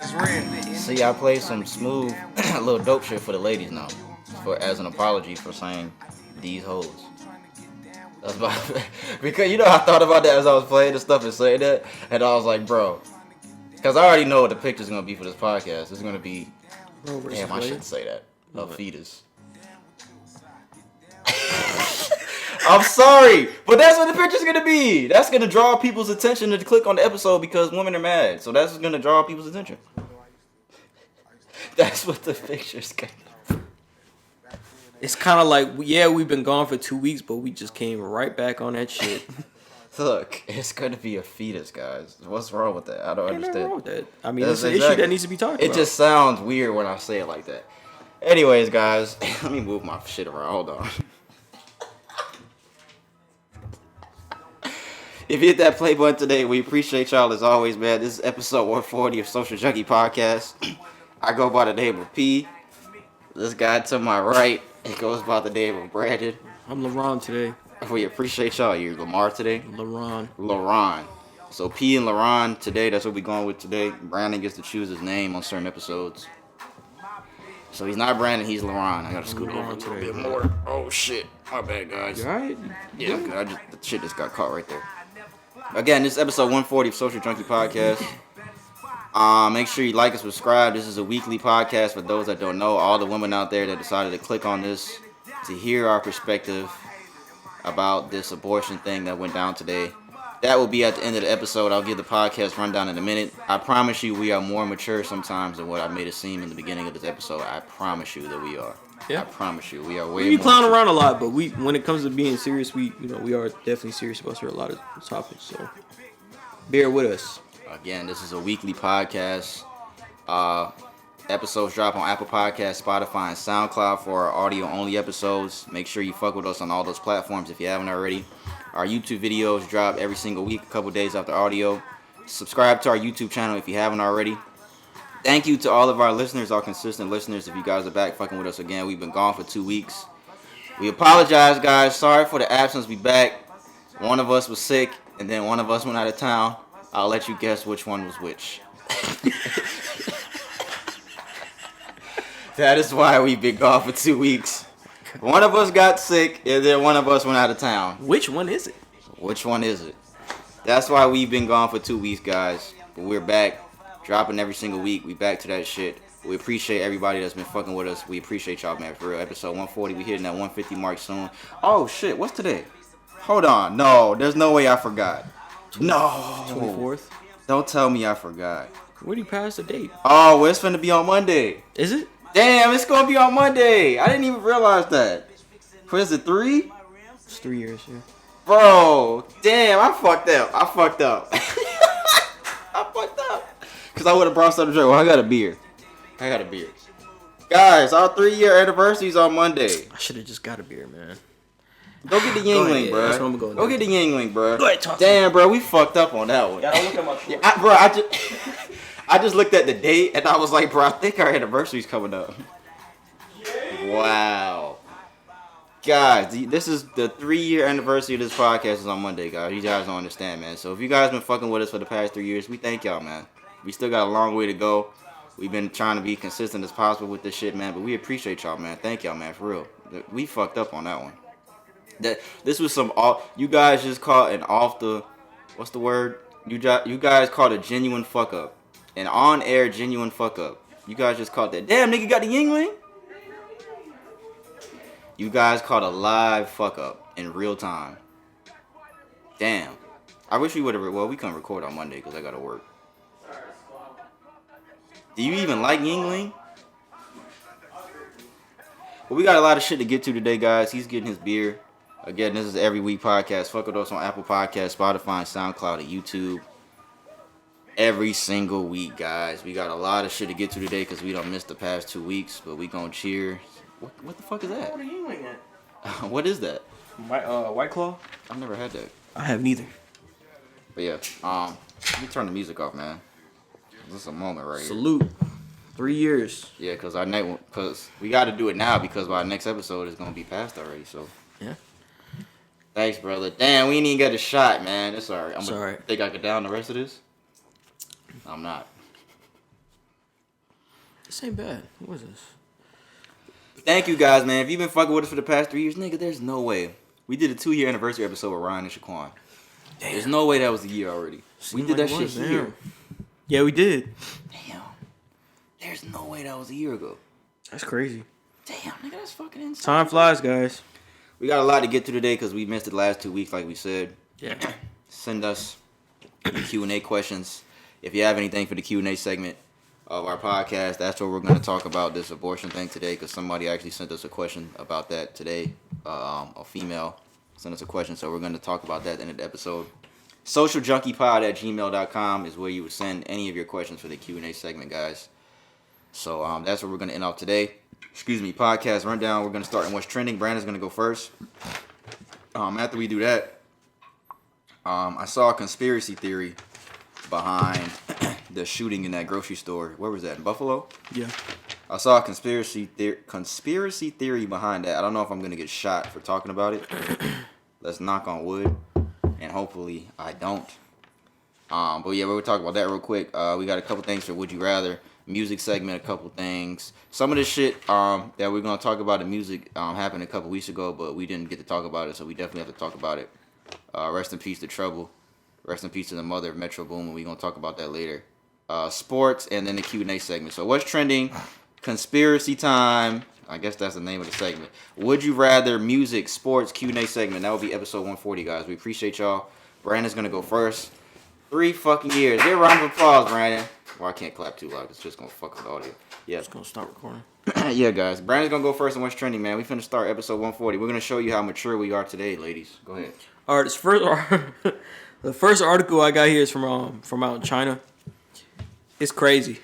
See, I played some smooth, little dope shit for the ladies now, as an apology for saying these hoes. That's about because I thought about that as I was playing the stuff and saying that, and I was like, bro, because I already know what the picture's gonna be for this podcast. It's gonna be, damn, I shouldn't say that. A fetus. I'm sorry, but that's what the picture's gonna be. That's gonna draw people's attention to click on the episode because women are mad. So that's gonna draw people's attention. That's what the picture's gonna be. It's kind of like, we've been gone for 2 weeks, but we just came right back on that shit. Look, it's gonna be a fetus, guys. What's wrong with that? I don't understand. Wrong with that. I mean, it's an issue that needs to be talked about. It just sounds weird when I say it like that. Anyways, guys, let me move my shit around. Hold on. If you hit that play button today, we appreciate y'all as always, man. This is episode 140 of Social Junkie Podcast. I go by the name of P. This guy to my right, he goes by the name of Brandon. I'm LaRon today. We appreciate y'all. You're Lamar today? LaRon. So P and LaRon today, that's what we're going with today. Brandon gets to choose his name on certain episodes. So he's not Brandon, he's LaRon. I gotta scoot over a little bit more. Oh shit. My bad, guys. You alright? Yeah, I'm good. The shit just got caught right there. Again, this is episode 140 of Social Junkie Podcast. Make sure you like and subscribe. This is a weekly podcast for those that don't know. All the women out there that decided to click on this to hear our perspective about this abortion thing that went down today. That will be at the end of the episode. I'll give the podcast rundown in a minute. I promise you we are more mature sometimes than what I made it seem in the beginning of this episode. I promise you that we are. Yeah. I promise you we are way more. We clown around a lot, but when it comes to being serious, we are definitely serious about a lot of topics. So bear with us. Again, this is a weekly podcast. Episodes drop on Apple Podcasts, Spotify, and SoundCloud for our audio-only episodes. Make sure you fuck with us on all those platforms if you haven't already. Our YouTube videos drop every single week, a couple days after audio. Subscribe to our YouTube channel if you haven't already. Thank you to all of our listeners, our consistent listeners. If you guys are back fucking with us again, we've been gone for 2 weeks. We apologize, guys. Sorry for the absence. We back. One of us was sick, and then one of us went out of town. I'll let you guess which one was which. That is why we've been gone for 2 weeks. One of us got sick, and then one of us went out of town. Which one is it? Which one is it? That's why we've been gone for 2 weeks, guys. But we're back. Dropping every single week. We back to that shit. We appreciate everybody that's been fucking with us. We appreciate y'all, man. For real. Episode 140. We hitting that 150 mark soon. Oh, shit. What's today? Hold on. No. There's no way I forgot. No. 24th? Don't tell me I forgot. Where do you pass the date? Oh, well, it's finna be on Monday. Is it? Damn, it's gonna be on Monday. I didn't even realize that. Is it 3? It's 3 years, yeah. Bro, damn, I fucked up. I fucked up. Because I would have brought something to drink. Well, I got a beer. Guys, our 3-year anniversary is on Monday. I should have just got a beer, man. Go get the Yingling, bro. That's what I'm going Go get the Yingling, bro. Go ahead, talk damn, bro, we fucked up on that one. Yeah, I look at my shorts. I just looked at the date and I was like, bro, I think our anniversary's coming up. Wow. Guys, this is the 3-year anniversary of this podcast is on Monday, guys. You guys don't understand, man. So if you guys been fucking with us for the past 3 years, we thank y'all, man. We still got a long way to go. We've been trying to be consistent as possible with this shit, man. But we appreciate y'all, man. Thank y'all, man, for real. We fucked up on that one. This was some you guys just caught an off the, what's the word? You guys caught a genuine fuck up. An on-air genuine fuck up. You guys just caught that. Damn, nigga got the Yingling? You guys caught a live fuck up in real time. Damn. I wish we would have, well, we couldn't record on Monday because I gotta work. Do you even like Yingling? Well, we got a lot of shit to get to today, guys. He's getting his beer. Again, this is every week podcast. Fuck with us on Apple Podcasts, Spotify, SoundCloud, and YouTube. Every single week, guys. We got a lot of shit to get to today because we done missed the past 2 weeks, but we gonna cheer. What the fuck is that? What are you doing at? What is that? White Claw? I've never had that. I have neither. But yeah, let me turn the music off, man. This is a moment right here. Salute. 3 years. Yeah, because we got to do it now because our next episode is gonna be past already. So yeah. Thanks, brother. Damn, we ain't even got a shot, man. That's alright. It's alright. Think I could down the rest of this? I'm not. This ain't bad. What is this? Thank you guys, man. If you've been fucking with us for the past 3 years, nigga, there's no way. We did a 2-year anniversary episode with Ryan and Shaquan. Damn. There's no way that was a year already. We did that shit here. Yeah, we did. Damn. There's no way that was a year ago. That's crazy. Damn, nigga, that's fucking insane. Time flies, guys. We got a lot to get to today because we missed it the last 2 weeks, like we said. Yeah. Send us Q&A questions. If you have anything for the Q&A segment of our podcast, that's what we're going to talk about, this abortion thing today, because somebody actually sent us a question about that today. A female sent us a question, so we're going to talk about that in the episode. SocialJunkiePod@gmail.com is where you would send any of your questions for the Q&A segment, guys. So that's where we're going to end off today. Podcast rundown. We're going to start in what's trending. Brandon's going to go first. After we do that, I saw a conspiracy theory behind the shooting in that grocery store. Where was that? In Buffalo? Yeah. I saw a conspiracy theory behind that. I don't know if I'm going to get shot for talking about it. Let's knock on wood. And hopefully I don't. But yeah, we'll talk about that real quick. We got a couple things for Would You Rather. Music segment, a couple things. Some of the shit that we're going to talk about in music happened a couple weeks ago, but we didn't get to talk about it, so we definitely have to talk about it. Rest in peace to Trouble. Rest in peace to the mother of Metro Boomin. We're going to talk about that later. Sports, and then the Q&A segment. So what's trending? Conspiracy time. I guess that's the name of the segment. Would you rather? Music, sports, Q&A segment. That will be episode 140, guys. We appreciate y'all. Brandon's going to go first. 3 fucking years. Give a round of applause, Brandon. Well, I can't clap too loud. It's just going to fuck with the audio. Yeah. It's going to start recording. Yeah, guys. Brandon's going to go first on what's trending, man. We finna start episode 140. We're going to show you how mature we are today, ladies. Go ahead. All right, the first article I got here is from out in China. It's crazy.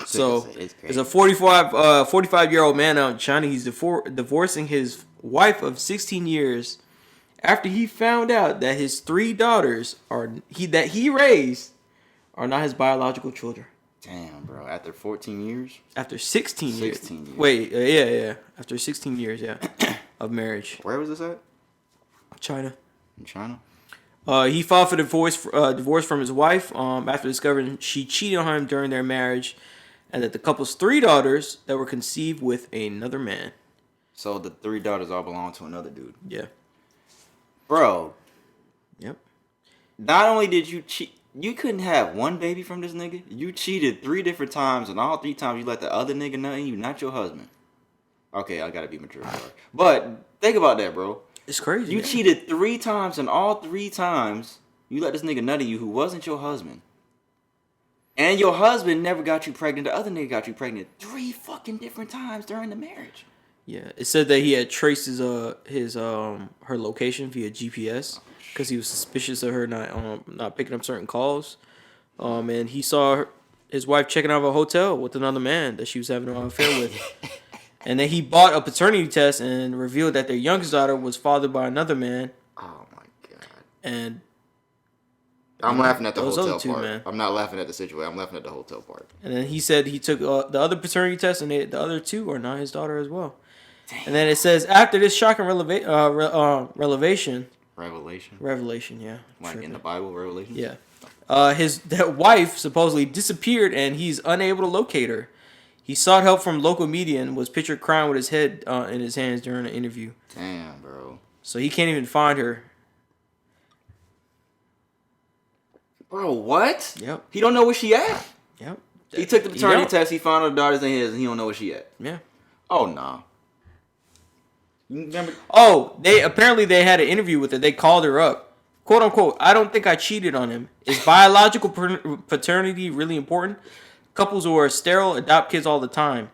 So there's a 45-year-old man out in China. He's divorcing his wife of 16 years after he found out that his 3 daughters that he raised are not his biological children. Damn, bro. After 14 years? After 16 years. 16 years. Wait, yeah. After 16 years, yeah, of marriage. Where was this at? China. In China? He filed for divorce from his wife after discovering she cheated on him during their marriage, and that the couple's 3 daughters that were conceived with another man. So the 3 daughters all belong to another dude. Yeah. Bro. Yep. Not only did you cheat, you couldn't have one baby from this nigga. You cheated 3 different times, and all 3 times you let the other nigga know you, not your husband. Okay, I gotta be mature. But think about that, bro. It's crazy. You cheated 3 times, and all 3 times you let this nigga nut at you who wasn't your husband. And your husband never got you pregnant. The other nigga got you pregnant 3 fucking different times during the marriage. Yeah, it said that he had traced her location via GPS because he was suspicious of her not picking up certain calls. And he saw his wife checking out of a hotel with another man that she was having an affair with. And then he bought a paternity test and revealed that their youngest daughter was fathered by another man. Oh my god! And I'm laughing at the hotel part. Man. I'm not laughing at the situation. I'm laughing at the hotel part. And then he said he took the other paternity test, and the other 2 are not his daughter as well. Damn. And then it says after this shocking revelation. Revelation, yeah. Like in the Bible, revelation. Yeah. His wife supposedly disappeared, and he's unable to locate her. He sought help from local media and was pictured crying with his head in his hands during an interview. Damn, bro. So he can't even find her. Bro, what? Yep. He don't know where she at? Yep. He took the paternity test, he found her daughters in his, and he don't know where she at. Yeah. Oh, nah. You remember? Oh, they had an interview with her. They called her up. Quote, unquote, I don't think I cheated on him. Is biological paternity really important? Couples who are sterile adopt kids all the time.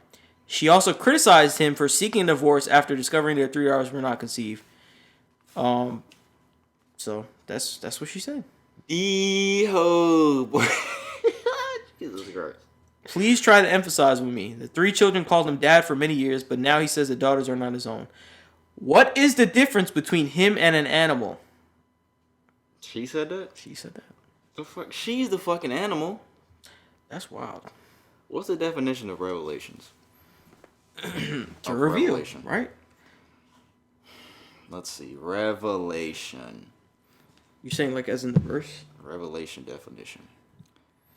She also criticized him for seeking divorce after discovering their 3 daughters were not conceived. So that's what she said. Boy. Jesus Christ. Please try to emphasize with me. The 3 children called him dad for many years, but now he says the daughters are not his own. What is the difference between him and an animal? She said that? She said that. The fuck? She's the fucking animal. That's wild. What's the definition of revelations? To reveal, right? Let's see. Revelation. You're saying like as in the verse? Revelation definition.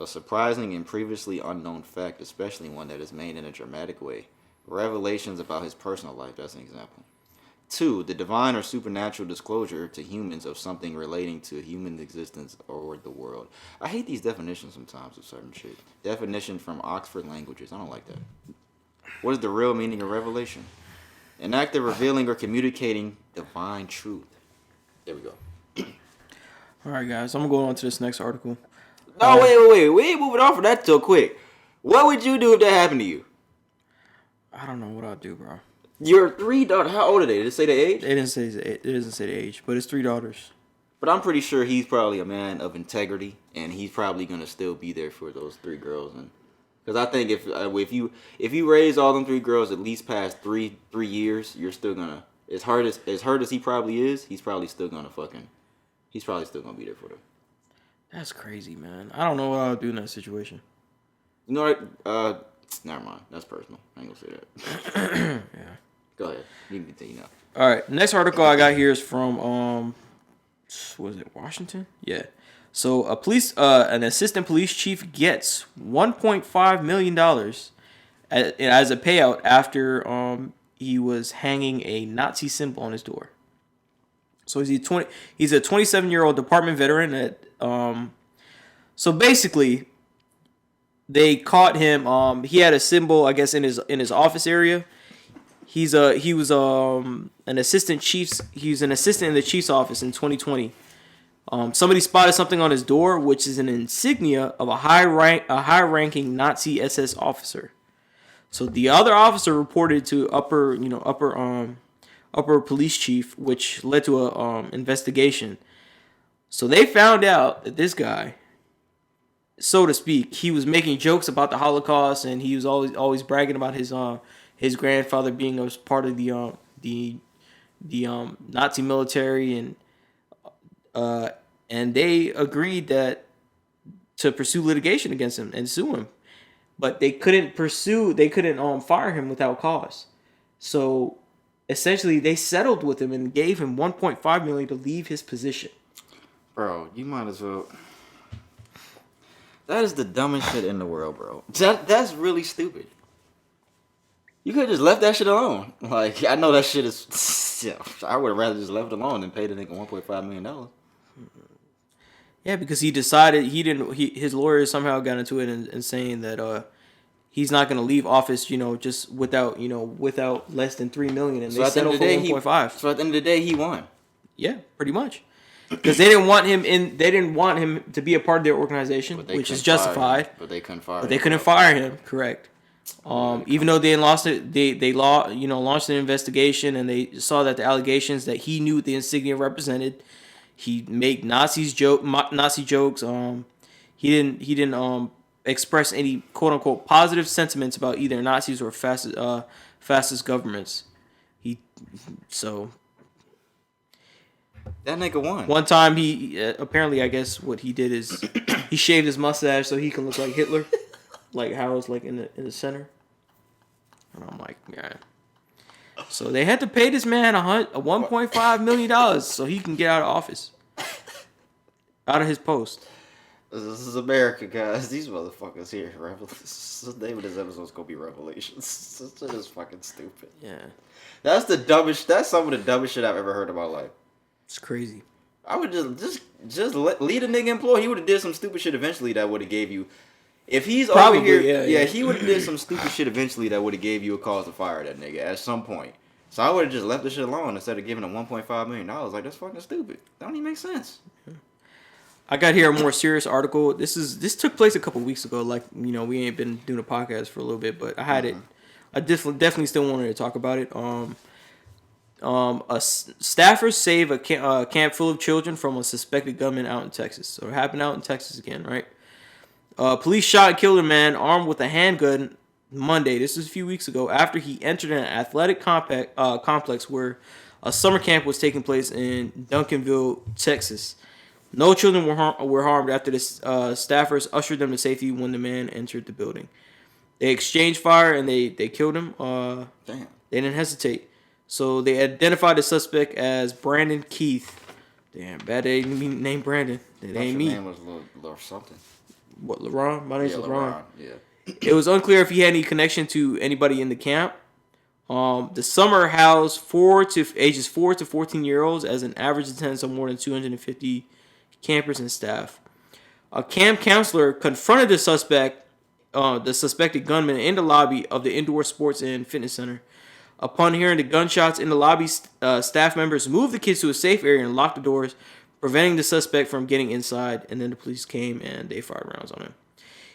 A surprising and previously unknown fact, especially one that is made in a dramatic way. Revelations about his personal life, that's an example. 2. The divine or supernatural disclosure to humans of something relating to human existence or the world. I hate these definitions sometimes of certain shit. Definition from Oxford Languages. I don't like that. What is the real meaning of revelation? An act of revealing or communicating divine truth. There we go. All right, guys. I'm going to go on to this next article. No, wait. We ain't moving off of that till quick. What would you do if that happened to you? I don't know what I'll do, bro. Your 3 daughters, how old are they? Did it say the age? It doesn't say the age, but it's 3 daughters. But I'm pretty sure he's probably a man of integrity, and he's probably gonna still be there for those 3 girls. And because I think if you raise all them 3 girls at least past 3 years, you're still gonna as hard as he probably is, he's probably still gonna be there for them. That's crazy, man. I don't know what I would do in that situation. You know what? Never mind. That's personal. I ain't gonna say that. Yeah. Go ahead. You can continue now. All right. Next article I got here is from was it Washington? Yeah. So an assistant police chief gets $1.5 million as a payout after he was hanging a Nazi symbol on his door. So he's a 27-year-old department veteran that so basically they caught him. He had a symbol, I guess, in his office area. He was an assistant chief's. He was an assistant in the chief's office in 2020. Somebody spotted something on his door, which is an insignia of a high-ranking Nazi SS officer. So the other officer reported to upper police chief, which led to a investigation. So they found out that this guy, so to speak, he was making jokes about the Holocaust, and he was always bragging about his grandfather being a part of the Nazi military, and they agreed to pursue litigation against him and sue him, but they couldn't fire him without cause. So essentially, they settled with him and gave him $1.5 million to leave his position. Bro, you might as well. That is the dumbest shit in the world, bro. That's really stupid. You could have just left that shit alone. Like, I know that shit is. Yeah, I would have rather just left it alone than pay the nigga $1.5 million. Yeah, because he decided his lawyer somehow got into it and saying that he's not going to leave office, just without less than $3 million, and so they settled for 1.5. So at the end of the day, he won. Yeah, pretty much. Because they didn't want him They didn't want him to be a part of their organization, which is justified. But they couldn't fire him. But they couldn't fire him. Correct. Even though they launched an investigation, and they saw that the allegations that he knew the insignia represented, he made Nazi jokes. He didn't express any quote unquote positive sentiments about either Nazis or fascist governments. That nigga won. One time he apparently, I guess what he did is he shaved his mustache so he can look like Hitler, like how it's like in the center. And I'm like, yeah. So they had to pay this man $1.5 million so he can get out of office, out of his post. This is America, guys. These motherfuckers here. The name of this episode is gonna be Revelations. This shit is fucking stupid. Yeah. That's some of the dumbest shit I've ever heard in my life. It's crazy. I would just lead a nigga employed. He would have did some stupid shit eventually that would have gave you. If he's probably over here, yeah, he would have did some stupid shit eventually that would have gave you a cause to fire that nigga at some point. So I would have just left the shit alone instead of giving him $1.5 million. Like, that's fucking stupid. That don't even make sense. I got here a more serious article. This took place a couple weeks ago. Like, we ain't been doing a podcast for a little bit, but I had it. I definitely still wanted to talk about it. Staffers save a camp full of children from a suspected gunman out in Texas. So it happened out in Texas again, right? Police shot and killed a man armed with a handgun Monday. This was a few weeks ago after he entered an athletic complex where a summer camp was taking place in Duncanville, Texas. No children were harmed after the staffers ushered them to safety when the man entered the building. They exchanged fire and they killed him. Damn. They didn't hesitate. So they identified the suspect as Brandon Keith. Damn, bad they didn't name Brandon. It ain't me. Name was little something. what, LeBron? My name's LeBron. Yeah. It was unclear if he had any connection to anybody in the camp. The summer housed ages 4 to 14-year-olds as an average attendance of more than 250 campers and staff. A camp counselor confronted the suspected gunman in the lobby of the indoor sports and fitness center. Upon hearing the gunshots in the lobby, staff members moved the kids to a safe area and locked the doors, preventing the suspect from getting inside. And then the police came and they fired rounds on him.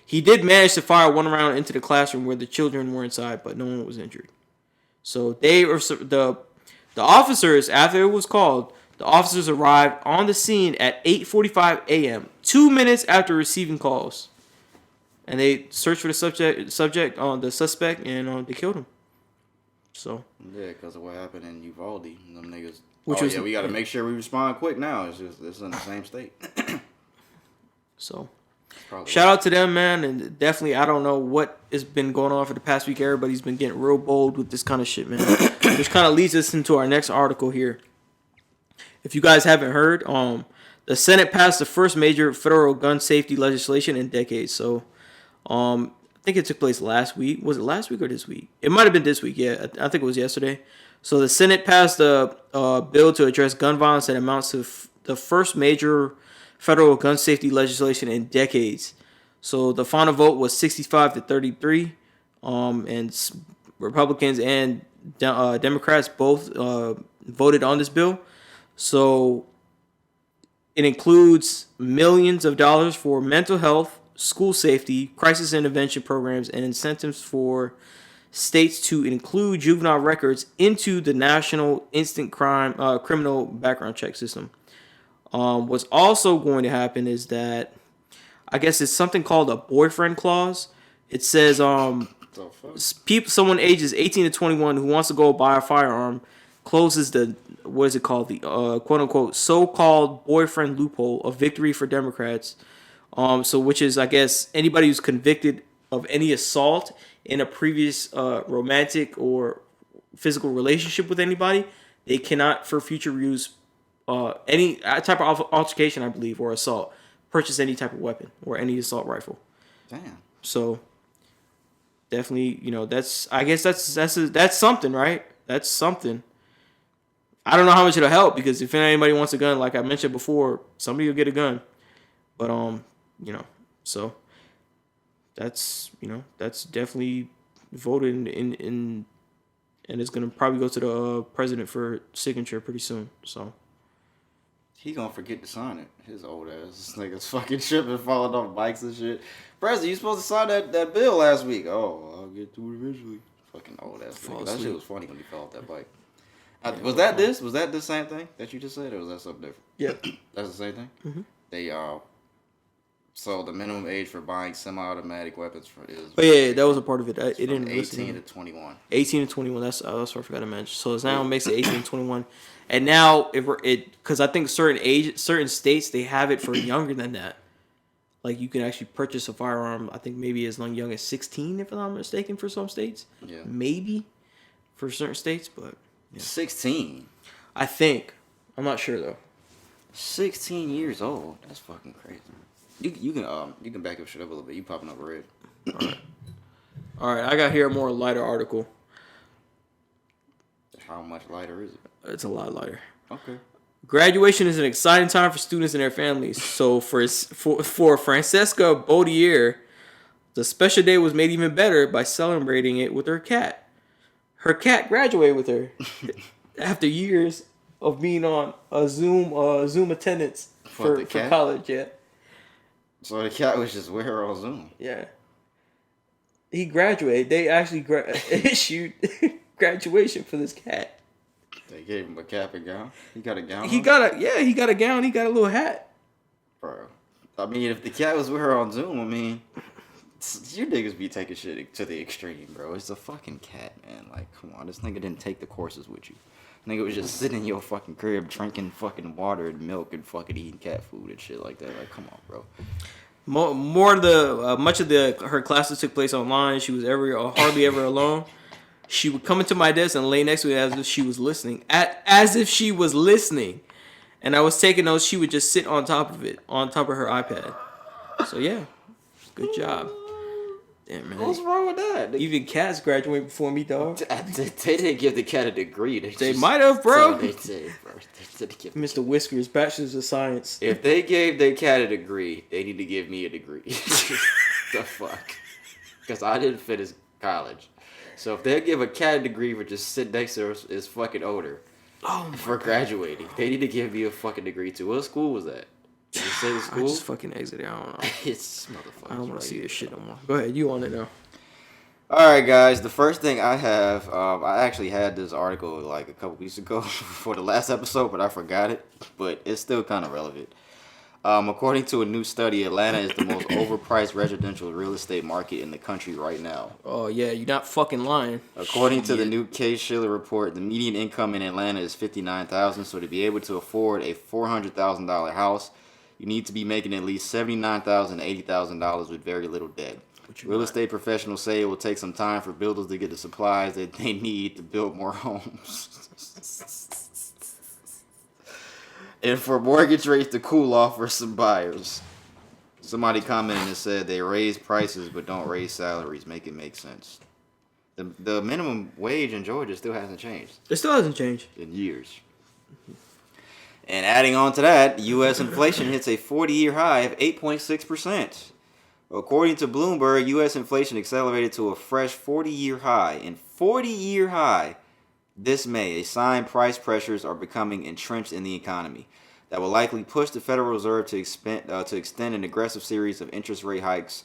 He did manage to fire one round into the classroom where the children were inside, but no one was injured. So the officers, after it was called, the officers arrived on the scene at 8:45 a.m., 2 minutes after receiving calls. And they searched for the suspect, and they killed him. So yeah, because of what happened in Uvalde, them niggas. We got to make sure we respond quick now. It's in the same state. So, shout out to them, man, and definitely I don't know what has been going on for the past week. Everybody's been getting real bold with this kind of shit, man. Which kind of leads us into our next article here. If you guys haven't heard, the Senate passed the first major federal gun safety legislation in decades. So, I think it took place last week. Was it last week or this week? It might have been this week. Yeah, I think it was yesterday. So the Senate passed a bill to address gun violence that amounts to the first major federal gun safety legislation in decades. So the final vote was 65-33, and Republicans and Democrats both voted on this bill. So it includes millions of dollars for mental health, school safety, crisis intervention programs, and incentives for states to include juvenile records into the National Instant Criminal Background Check System. What's also going to happen is that I guess it's something called a boyfriend clause. It says someone ages 18 to 21 who wants to go buy a firearm closes the quote unquote so-called boyfriend loophole, a victory for Democrats. So which is, I guess, anybody who's convicted of any assault in a previous romantic or physical relationship with anybody, they cannot, for future use, any type of altercation, I believe, or assault, purchase any type of weapon or any assault rifle. Damn. So definitely, that's something, right? That's something. I don't know how much it'll help, because if anybody wants a gun, like I mentioned before, somebody will get a gun. But so that's definitely voted in and it's gonna probably go to the president for signature pretty soon. So he gonna forget to sign it. His old ass. This nigga's fucking tripping, falling off bikes and shit. President, you supposed to sign that bill last week. Oh, I'll get to it eventually. Fucking old ass nigga. That shit was funny when he fell off that bike. Was that the same thing that you just said, or was that something different? Yeah. That's the same thing? Mm-hmm. They so the minimum age for buying semi-automatic weapons is. Oh yeah, that was a part of it. It didn't 18 to 21. 18 to 21. That's what I forgot to mention. So it's now makes it 18 to 21, and now because I think certain states they have it for younger than that. Like you can actually purchase a firearm. I think maybe as young as 16, if I'm not mistaken, for some states. Yeah. Maybe for certain states, but yeah. 16. I think. I'm not sure though. 16 years old. That's fucking crazy. You can back up shit up a little bit. You popping up red. All right. I got here a more lighter article. How much lighter is it? It's a lot lighter. Okay. Graduation is an exciting time for students and their families. So for Francesca Baudier, the special day was made even better by celebrating it with her cat. Her cat graduated with her after years of being on a Zoom attendance for college. Yeah. So the cat was just with her on Zoom. Yeah. He graduated. They actually issued graduation for this cat. They gave him a cap and gown. He got a gown. He got a gown. He got a little hat. Bro, I mean, if the cat was with her on Zoom, I mean, you niggas be taking shit to the extreme, bro. It's a fucking cat, man. Like, come on, this nigga didn't take the courses with you. Nigga was just sitting in your fucking crib drinking fucking water and milk and fucking eating cat food and shit like that. Like, come on, bro. Much of her classes took place online. She was hardly ever alone. She would come into my desk and lay next to me as if she was listening. And I was taking notes. She would just sit on top of her iPad. So yeah, Good job. Damn, man. What's wrong with that? Even cats graduate before me, dog. They didn't give the cat a degree. They might have, bro. They did, bro. They did give Mr. Whiskers, Bachelor's of Science. If they gave their cat a degree, they need to give me a degree. The fuck? Because I didn't finish college. So if they give a cat a degree for just sitting next to his fucking odor for graduating, they need to give me a fucking degree too. What school was that? Did you say the school? I just fucking exited. I don't know. It's motherfuckers. I don't want to see this shit no more. Go ahead. You on it now. All right, guys. The first thing I have, I actually had this article like a couple weeks ago for the last episode, but I forgot it. But it's still kind of relevant. According to a new study, Atlanta is the most overpriced residential real estate market in the country right now. Oh, yeah. You're not fucking lying. According to the new Case-Shiller report, the median income in Atlanta is $59,000. So to be able to afford a $400,000 house, you need to be making at least $79,000 to $80,000 with very little debt. Real estate professionals say it will take some time for builders to get the supplies that they need to build more homes. And for mortgage rates to cool off for some buyers. Somebody commented and said they raise prices but don't raise salaries. Make it make sense. The minimum wage in Georgia still hasn't changed. It still hasn't changed. In years. And adding on to that, U.S. inflation hits a 40-year high of 8.6%. According to Bloomberg, U.S. inflation accelerated to a fresh 40-year high. And 40-year high this May, a sign price pressures are becoming entrenched in the economy. That will likely push the Federal Reserve to extend an aggressive series of interest rate hikes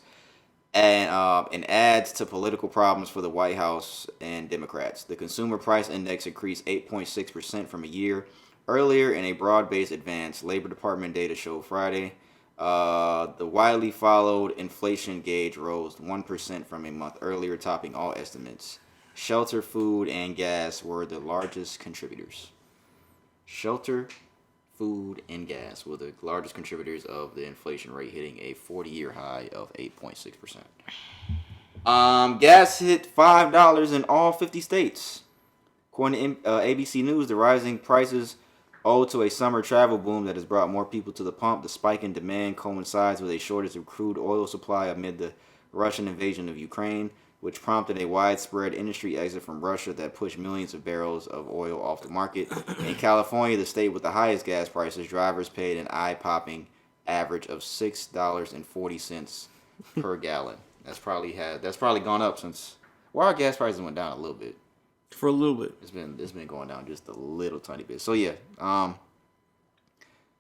and adds to political problems for the White House and Democrats. The Consumer Price Index increased 8.6% from a year earlier in a broad-based advance, Labor Department data showed Friday. The widely followed inflation gauge rose 1% from a month earlier, topping all estimates. Shelter, food, and gas were the largest contributors. Shelter, food, and gas were the largest contributors of the inflation rate, hitting a 40-year high of 8.6%. Gas hit $5 in all 50 states. According to ABC News, the rising prices owed to a summer travel boom that has brought more people to the pump. The spike in demand coincides with a shortage of crude oil supply amid the Russian invasion of Ukraine, which prompted a widespread industry exit from Russia that pushed millions of barrels of oil off the market. In California, the state with the highest gas prices, drivers paid an eye-popping average of $6.40 per gallon. That's probably gone up since. Well, our gas prices went down a little bit. For a little bit. It's been going down just a little tiny bit. So yeah,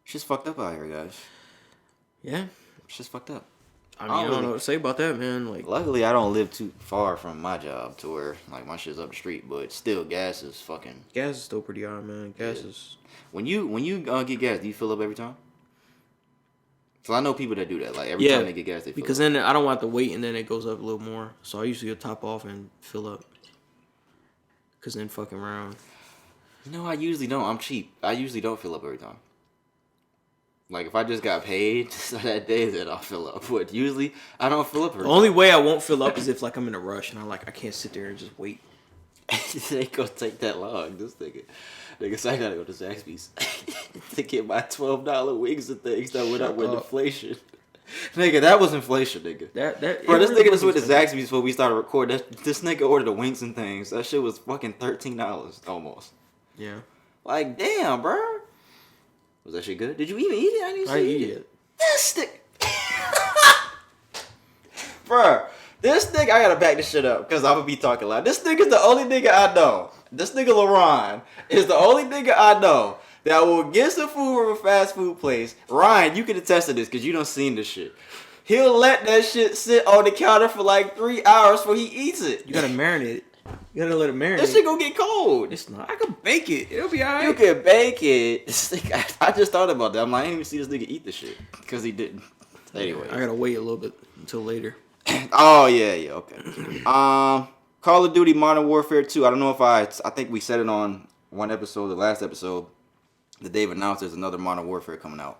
shit's fucked up out here, guys. Yeah, shit's fucked up. I mean, I don't know what to say about that, man. Like, luckily, I don't live too far from my job to where like my shit's up the street. But still, gas is fucking. Gas is still pretty high, man. Gas is. When you get gas, do you fill up every time? So I know people that do that. Like every time they get gas, they fill because up. then I don't want to wait, and then it goes up a little more. So I usually top off and fill up. Cause then fucking around. No, I usually don't. I'm cheap. I usually don't fill up every time. Like if I just got paid that day, then I'll fill up. But usually I don't fill up every time. The only way I won't fill up is if like I'm in a rush and I can't sit there and just wait. It ain't gonna take that long. This nigga said I gotta go to Zaxby's to get my $12 wings and things that went up with inflation. Nigga, that was inflation, nigga. Bro, this nigga just went to Zaxby's before we started recording. This nigga ordered the wings and things. That shit was fucking $13 almost. Yeah. Like, damn, bro. Was that shit good? Did you even eat it? I didn't eat it. This nigga. Bro, this nigga, I gotta back this shit up because I'm gonna be talking loud. This nigga's the only nigga I know. This nigga LaRon is the only nigga I know that will get some food from a fast food place. Ryan, you can attest to this because you done seen this shit. He'll let that shit sit on the counter for like 3 hours before he eats it. You gotta marinate it. You gotta let it marinate. This shit gonna get cold. It's not. I can bake it. It'll be alright. You can bake it. I just thought about that. I'm like, I didn't even see this nigga eat the shit because he didn't. Anyway, I gotta wait a little bit until later. Oh yeah, okay. Call of Duty Modern Warfare 2. I don't know if I think we said it on one episode, the last episode, that they've announced there's another Modern Warfare coming out.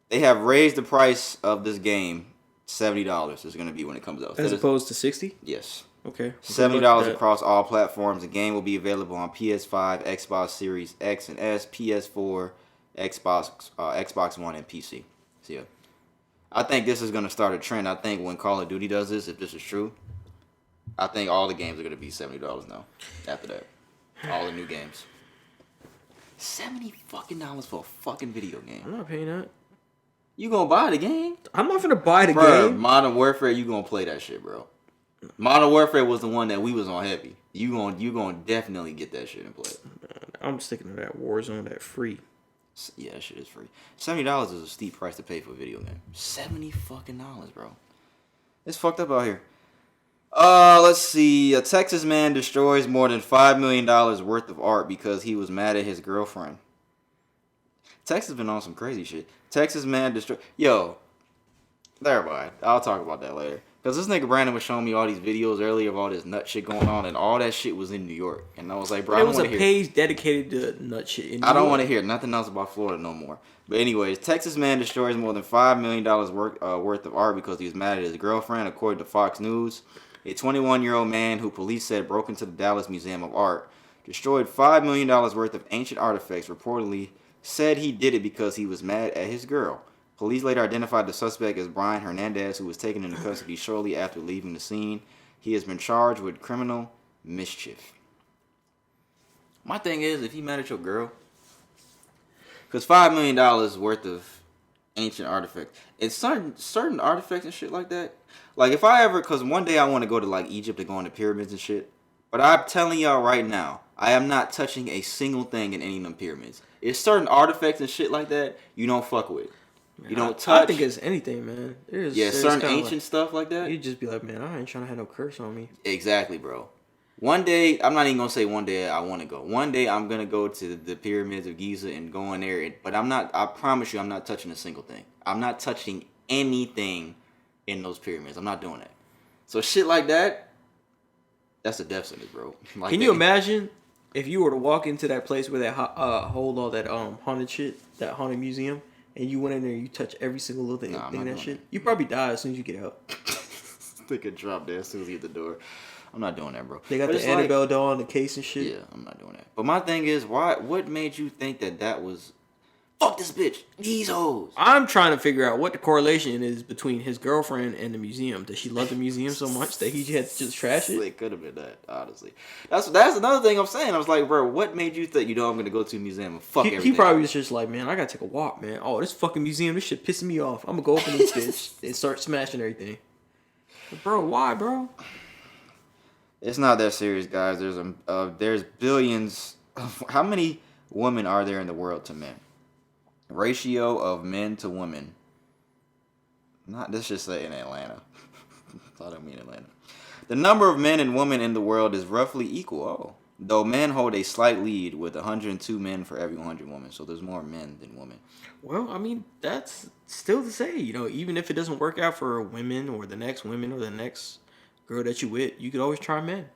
They have raised the price of this game $70 is going to be when it comes out. As opposed to 60? Yes. Okay. $70 across all platforms. The game will be available on PS5, Xbox Series X and S, PS4, Xbox One, and PC. So yeah. I think this is gonna start a trend. I think when Call of Duty does this, if this is true, I think all the games are gonna be $70 now. After that, all the new games. $70 fucking dollars for a fucking video game. I'm not paying that. You gonna buy the game? I'm not gonna buy the Bruh, game. Modern Warfare, you gonna play that shit, bro. Modern Warfare was the one that we was on heavy. You gonna definitely get that shit and play. I'm sticking to that Warzone, that free. Yeah, that shit is free. $70 is a steep price to pay for a video game. $70 fucking dollars, bro. It's fucked up out here. Let's see. A Texas man destroys more than $5 million worth of art because he was mad at his girlfriend. Texas been on some crazy shit. Texas man destroy. Yo, never mind. I'll talk about that later. Because this nigga Brandon was showing me all these videos earlier of all this nut shit going on, and all that shit was in New York. And I was like, bro, I don't want to hear. There was a page dedicated to nut shit in New I don't York. want to hear nothing else about Florida no more. But anyways, Texas man destroys more than $5 million worth of art because he was mad at his girlfriend, according to Fox News. A 21-year-old man who police said broke into the Dallas Museum of Art, destroyed $5 million worth of ancient artifacts, reportedly said he did it because he was mad at his girl. Police later identified the suspect as Brian Hernandez, who was taken into custody shortly after leaving the scene. He has been charged with criminal mischief. My thing is, if you mad at your girl, because $5 million worth of ancient artifacts, it's certain artifacts and shit like that. Like if I ever, because one day I want to go to like Egypt to go on the pyramids and shit. But I'm telling y'all right now, I am not touching a single thing in any of them pyramids. It's certain artifacts and shit like that you don't fuck with. You don't touch. I think it's anything, man. Certain ancient stuff like that. You just be like, man, I ain't trying to have no curse on me. Exactly, bro. One day, I'm not even gonna say one day I want to go. One day I'm gonna go to the pyramids of Giza and go in there. But I'm not. I promise you, I'm not touching a single thing. I'm not touching anything in those pyramids. I'm not doing that. So shit like that, that's a death sentence, bro. Like Can you imagine if you were to walk into that place where that hold all that haunted shit, that haunted museum, and you went in there and you touch every single little thing, that shit? That. You probably die as soon as you get out. They could drop there as soon as you hit the door. I'm not doing that, bro. They got the Annabelle doll in the case and shit. Yeah, I'm not doing that. But my thing is, what made you think that was... Fuck this bitch. These hoes. I'm trying to figure out what the correlation is between his girlfriend and the museum. Does she love the museum so much that he had to just trash it? It could have been that, honestly. That's another thing I'm saying. I was like, bro, what made you think, I'm going to go to a museum and fuck everything? He probably was just like, man, I got to take a walk, man. Oh, this fucking museum, this shit pissing me off. I'm going to go open this bitch and start smashing everything. But bro, why, bro? It's not that serious, guys. There's billions. How many women are there in the world to men? Ratio of men to women. Let's just say in Atlanta. I don't mean Atlanta. The number of men and women in the world is roughly equal. Though men hold a slight lead with 102 men for every 100 women. So there's more men than women. Well, I mean, that's still to say, even if it doesn't work out for women or the next women or the next girl that you with, you could always try men.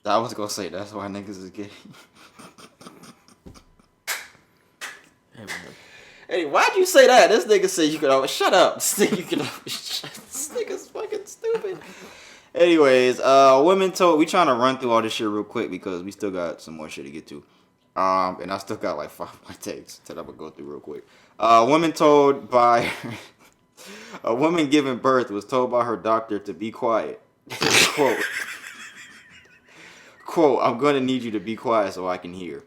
I was gonna say that's why niggas is gay. Hey, why'd you say that? This nigga said you could always shut up. This nigga's fucking stupid. Anyways, women told we trying to run through all this shit real quick because we still got some more shit to get to. And I still got like 5 more takes that I'm gonna go through real quick. A woman giving birth was told by her doctor to be quiet. Quote, I'm going to need you to be quiet so I can hear.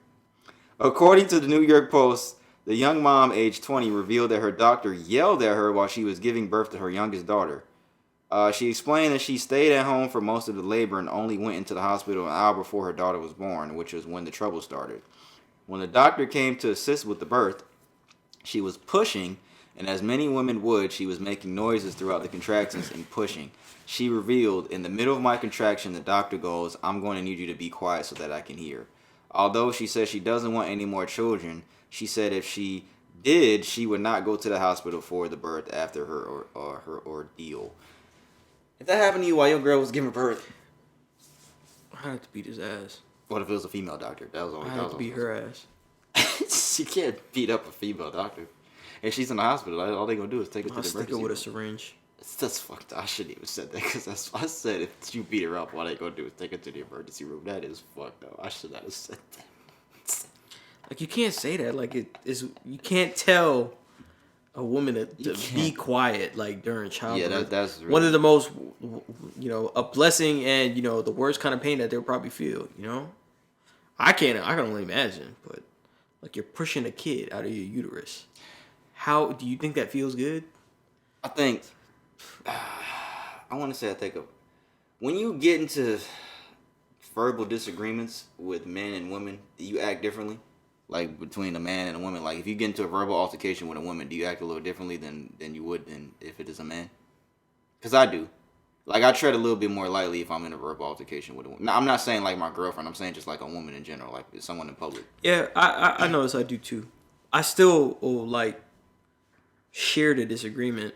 According to the New York Post, the young mom, aged 20, revealed that her doctor yelled at her while she was giving birth to her youngest daughter. She explained that she stayed at home for most of the labor and only went into the hospital an hour before her daughter was born, which was when the trouble started. When the doctor came to assist with the birth, she was pushing, and as many women would, she was making noises throughout the contractions and pushing. She revealed, in the middle of my contraction, the doctor goes, I'm going to need you to be quiet so that I can hear. Although she says she doesn't want any more children, she said if she did, she would not go to the hospital for the birth after her ordeal. If that happened to you while your girl was giving birth, I had to beat his ass. What if it was a female doctor? That was only. I had to beat her ass. She can't beat up a female doctor. If she's in the hospital, all they gonna do is take her to the emergency room. With a syringe. That's fucked up. I shouldn't even said that because that's what I said. If you beat her up, all they gonna do is take her to the emergency room. That is fucked up. I should not have said that. Like, you can't say that. Like, it is. You can't tell a woman to be quiet like during childbirth. Yeah, that's really... one of the most, a blessing and the worst kind of pain that they'll probably feel. I can only imagine, but like you're pushing a kid out of your uterus. How do you think that feels good? I think when you get into verbal disagreements with men and women, you act differently. Like between a man and a woman, like if you get into a verbal altercation with a woman, do you act a little differently than you would if it is a man? Because I do. Like I tread a little bit more lightly if I'm in a verbal altercation with a woman. Now, I'm not saying like my girlfriend. I'm saying just like a woman in general, like someone in public. Yeah, I notice I do too. I still will like share the disagreement,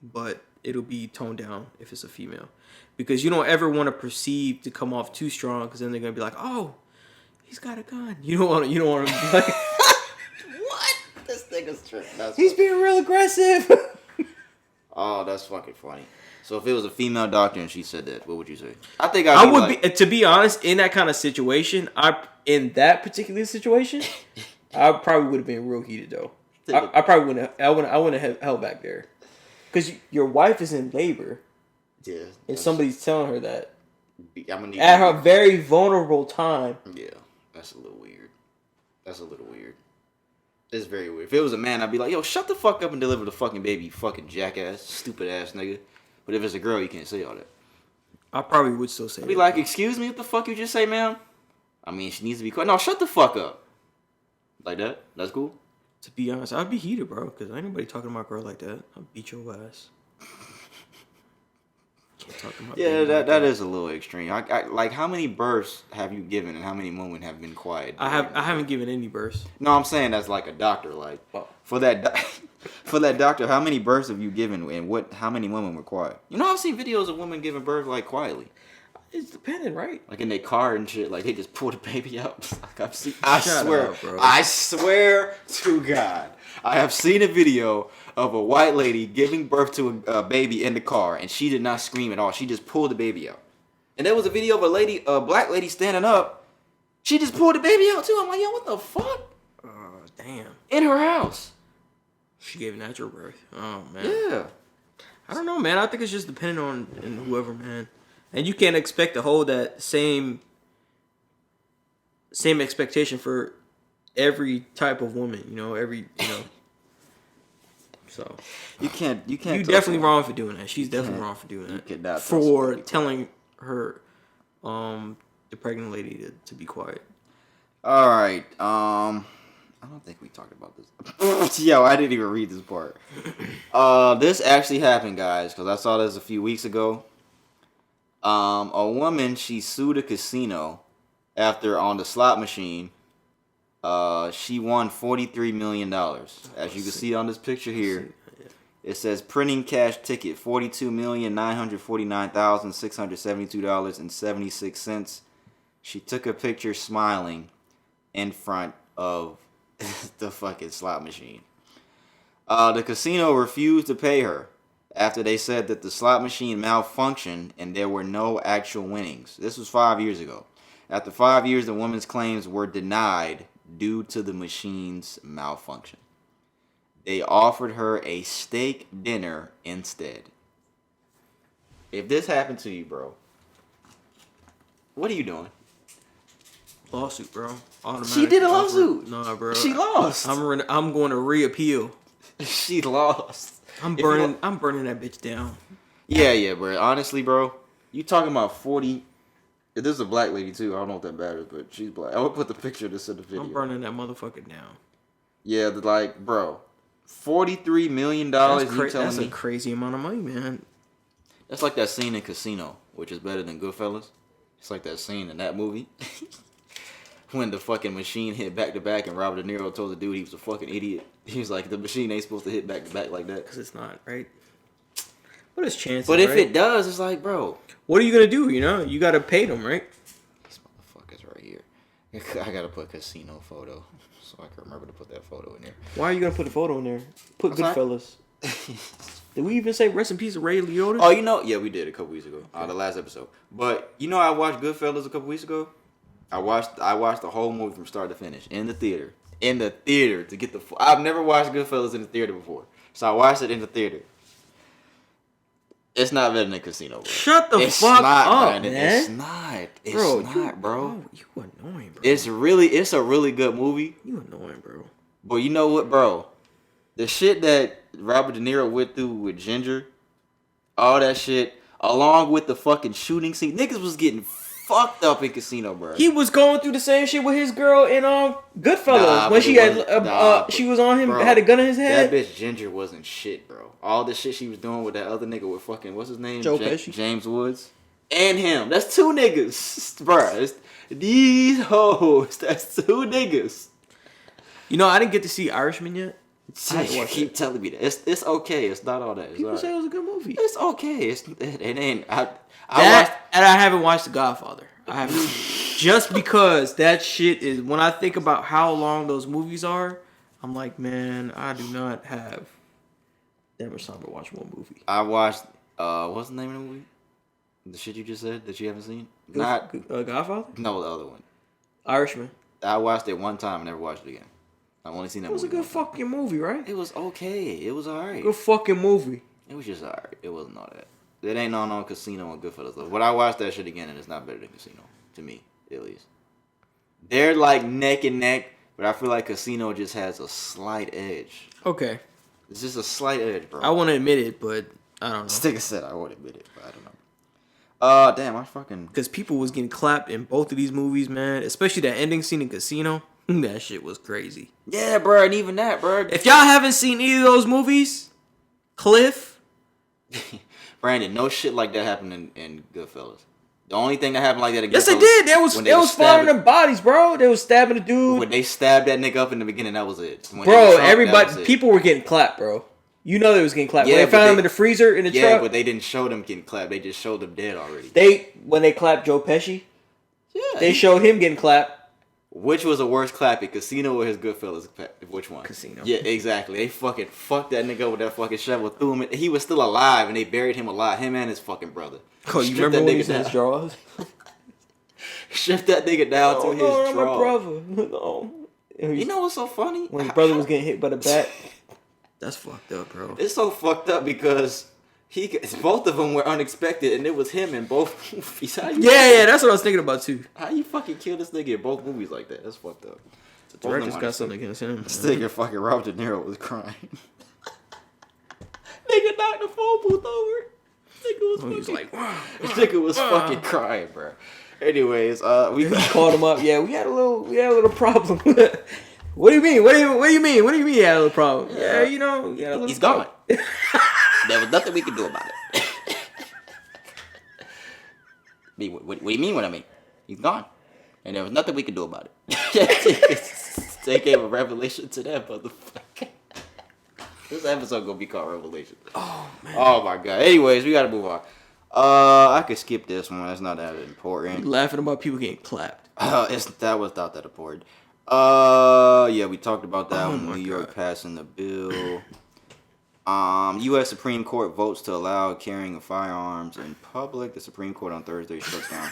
but it'll be toned down if it's a female, because you don't ever want to perceive to come off too strong, because then they're gonna be like, oh, he's got a gun. You don't want to be like, what? This nigga's tripping. He's being real aggressive. Oh, that's fucking funny. So if it was a female doctor and she said that, what would you say? I think I would be, to be honest, in that kind of situation. In that particular situation, I probably would have been real heated though. I probably wouldn't. I wouldn't have held back there, because your wife is in labor. Yeah. And somebody's telling her that at her very vulnerable time. Yeah, that's a little weird. It's very weird. If it was a man, I'd be like, yo, shut the fuck up and deliver the fucking baby, you fucking jackass, stupid ass nigga. But if it's a girl, you can't say all that. I probably would still say I'd be like, excuse me, what the fuck you just say, ma'am? I mean, she needs to be quiet. No, shut the fuck up. Like that? That's cool? To be honest, I'd be heated, bro, because ain't nobody talking to my girl like that. I'll beat your ass. That is a little extreme. I like, how many births have you given and how many women have been quiet? I haven't given any births. No, I'm saying as like a doctor. Like for that doctor, how many births have you given and how many women were quiet? I've seen videos of women giving birth like quietly. It's dependent, right? Like in their car and shit. Like they just pull the baby out. Like I've seen. Bro. I swear to God, I have seen a video of a white lady giving birth to a baby in the car, and she did not scream at all. She just pulled the baby out. And there was a video of a black lady standing up. She just pulled the baby out too. I'm like, yo, what the fuck? Damn. In her house. She gave natural birth. Oh man. Yeah. I don't know, man. I think it's just depending on whoever, man. And you can't expect to hold that same expectation for every type of woman. So you can't. You definitely wrong for doing that. She's definitely wrong for doing that. For telling her, the pregnant lady to be quiet. All right. I don't think we talked about this. Yo, I didn't even read this part. This actually happened, guys, because I saw this a few weeks ago. A woman, she sued a casino after on the slot machine. She won $43 million. As you can see on this picture here, it says printing cash ticket, $42,949,672.76. She took a picture smiling in front of the fucking slot machine. The casino refused to pay her after they said that the slot machine malfunctioned and there were no actual winnings. This was 5 years ago. After 5 years, the woman's claims were denied due to the machine's malfunction. They offered her a steak dinner instead. If this happened to you, bro, what are you doing? Lawsuit, bro. She did a lawsuit. Nah, bro. She lost. I'm going to reappeal. She lost. I'm burning that bitch down. Yeah, bro. Honestly, bro, you talking about 40? This is a black lady too. I don't know if that matters, but she's black. I would put the picture of this in the video. I'm burning that motherfucker down. Yeah, bro, $43 million. That's a crazy amount of money, man. That's like that scene in Casino, which is better than Goodfellas. It's like that scene in that movie when the fucking machine hit back to back, and Robert De Niro told the dude he was a fucking idiot. He was like, the machine ain't supposed to hit back to back like that. Because it's not, right? What is chances? But if it does, it's like, bro, what are you gonna do? You gotta pay them, right? These motherfuckers right here. I gotta put casino photo so I can remember to put that photo in there. Why are you gonna put a photo in there? Put Goodfellas. Did we even say rest in peace to Ray Liotta? Oh, yeah, we did a couple weeks ago. The last episode. But I watched Goodfellas a couple weeks ago. I watched the whole movie from start to finish in the theater. To get I've never watched Goodfellas in the theater before. So I watched it in the theater. It's not better than Casino, bro. Shut the fuck up, man. It's not. It's not, bro. You annoying, bro. It's a really good movie. You annoying, bro. But you know what, bro? The shit that Robert De Niro went through with Ginger, all that shit, along with the fucking shooting scene, niggas was getting fucked up in Casino, bro. He was going through the same shit with his girl in Goodfellas when she was on him, bro, had a gun in his head. That bitch Ginger wasn't shit, bro. All the shit she was doing with that other nigga with fucking what's his name, Joe Pesci, James Woods, and him. That's two niggas, bro. These hoes. That's two niggas. You know, I didn't get to see Irishman yet. You keep telling me that. It's okay. It's not all that. People say it was a good movie. It's okay. It ain't. And I haven't watched The Godfather. I haven't just because that shit is. When I think about how long those movies are, I'm like, man, I do not have that much time to watch one movie. I watched. What's the name of the movie? The shit you just said that you haven't seen? Godfather? No, the other one. Irishman. I watched it one time and never watched it again. I've only seen that movie. It was a good fucking movie, right? It was okay. It was alright. Good fucking movie. It was just alright. It wasn't all that. It ain't on Casino and Goodfellas though. But I watched that shit again and it's not better than Casino. To me, at least. They're like neck and neck, but I feel like Casino just has a slight edge. Okay. It's just a slight edge, bro. I want to admit it, but I don't know. Sticker said I won't admit it, but I don't know. Damn, I fucking... Because people was getting clapped in both of these movies, man. Especially that ending scene in Casino. That shit was crazy. Yeah, bro, and even that, bro. If y'all haven't seen either of those movies, Cliff... Brandon, no shit like that happened in Goodfellas. The only thing that happened like that in Goodfellas... Yes, it did. They was finding them bodies, bro. They was stabbing the dude. When they stabbed that nigga up in the beginning, that was it. Bro, everybody... People were getting clapped, bro. You know they was getting clapped. Yeah, when they found him in the freezer in the truck. Yeah, but they didn't show them getting clapped. They just showed them dead already. When they clapped Joe Pesci, yeah, they showed him getting clapped. Which was a worse clapping, Casino or his Goodfellas? Which one? Casino. Yeah, exactly. They fucking fucked that nigga with that fucking shovel, threw him in. He was still alive, and they buried him alive. Him and his fucking brother. Oh, you remember when he was in his drawers? Shift that nigga down to his drawers. My brother. No. You know what's so funny? When his brother was getting hit by the bat. That's fucked up, bro. It's so fucked up because both of them were unexpected, and it was him in both movies. Yeah, that's what I was thinking about too. How you fucking kill this nigga in both movies like that? That's fucked up. The director's got something against him. This nigga fucking Robert De Niro was crying. Nigga knocked the phone booth over. Nigga was like, wow. This nigga was fucking crying, bro. Anyways, we called him up. Yeah, we had a little problem. What do you mean? What do you mean? What do you mean you had a little problem? Yeah, you know, he's gone. There was nothing we could do about it. What do you mean what I mean? He's gone. And there was nothing we could do about it. They gave a revelation to that motherfucker. This episode gonna be called Revelation. Oh, man. Oh, my God. Anyways, we gotta move on. I could skip this one. That's not that important. You laughing about people getting clapped. That was not that important. Yeah, we talked about that when New York passing the bill. U.S. Supreme Court votes to allow carrying of firearms in public. The Supreme Court on Thursday struck down.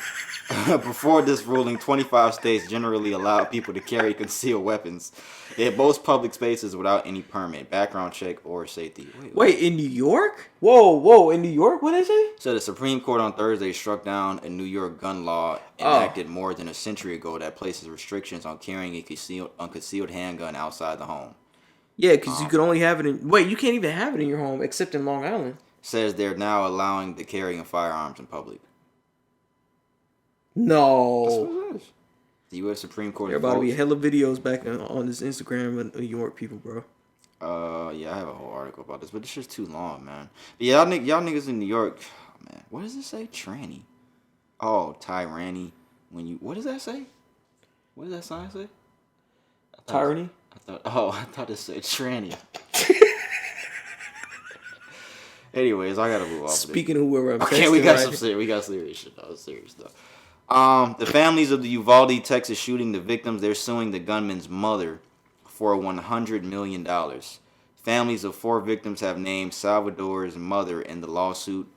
Before this ruling, 25 states generally allow people to carry concealed weapons in most public spaces without any permit, background check, or safety. Wait, in New York? Whoa, in New York? What did they say? So the Supreme Court on Thursday struck down a New York gun law enacted more than a century ago that places restrictions on carrying a concealed handgun outside the home. Yeah, because you could only have it in... Wait, you can't even have it in your home except in Long Island. Says they're now allowing the carrying of firearms in public. No. That's what it is. The U.S. Supreme Court... There about to be hella videos back on this Instagram of New York people, bro. Yeah, I have a whole article about this, but it's just too long, man. But y'all niggas in New York... Oh, man, what does it say? Tranny. Oh, tyranny. What does that say? What does that sign say? Tyranny? I thought it said tranny. Anyways, I gotta move off. Speaking of whoever I'm okay, we got serious shit. That was serious stuff. The families of the Uvalde, Texas shooting, the victims, they're suing the gunman's mother for $100 million. Families of 4 victims have named Salvador's mother in the lawsuit.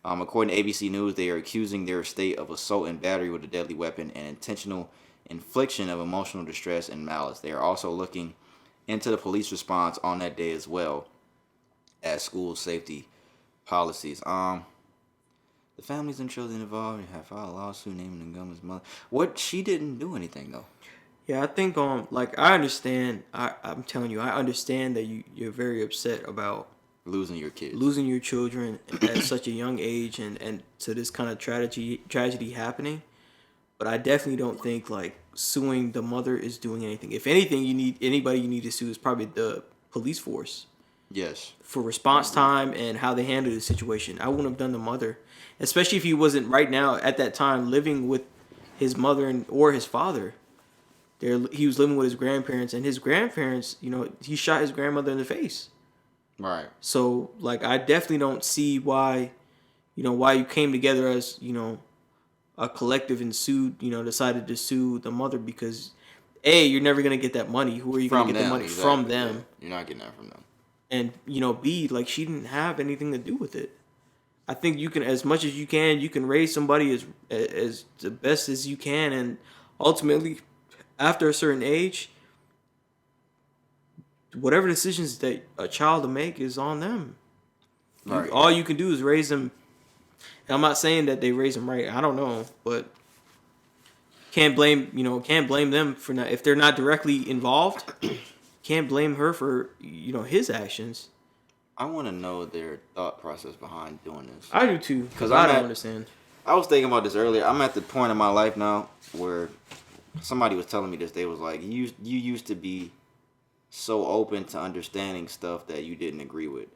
According to ABC News, they are accusing their estate of assault and battery with a deadly weapon and intentional infliction of emotional distress and malice. They are also looking into the police response on that day as well. at school safety policies. The families and children involved have filed a lawsuit naming the gunman's mother. What, she didn't do anything though. Yeah, I think like I understand. I'm telling you, I understand that you're very upset about Losing your kids, losing your children at such a young age, and to this kind of tragedy happening. But I definitely don't think like suing the mother is doing anything. If anything, anybody you need to sue is probably the police force. Yes. For response time and how they handled the situation. I wouldn't have done the mother, especially if he wasn't right now at that time living with his mother or his father. He was living with his grandparents, and his grandparents, he shot his grandmother in the face. Right. So, like, I definitely don't see why you came together as, a collective and decided to sue the mother because, A, you're never going to get that money. Who are you going to get the money from them? Yeah. You're not getting that from them. And, B, like, she didn't have anything to do with it. I think you can, as much as you can raise somebody as the best as you can. And ultimately, after a certain age, whatever decisions that a child to make is on them. Right. All you can do is raise them. And I'm not saying that they raise them right. I don't know. But can't blame them for not, if they're not directly involved. Can't blame her for, his actions. I want to know their thought process behind doing this. I do too, because I don't understand. I was thinking about this earlier. I'm at the point in my life now where somebody was telling me this. They was like, you used to be so open to understanding stuff that you didn't agree with.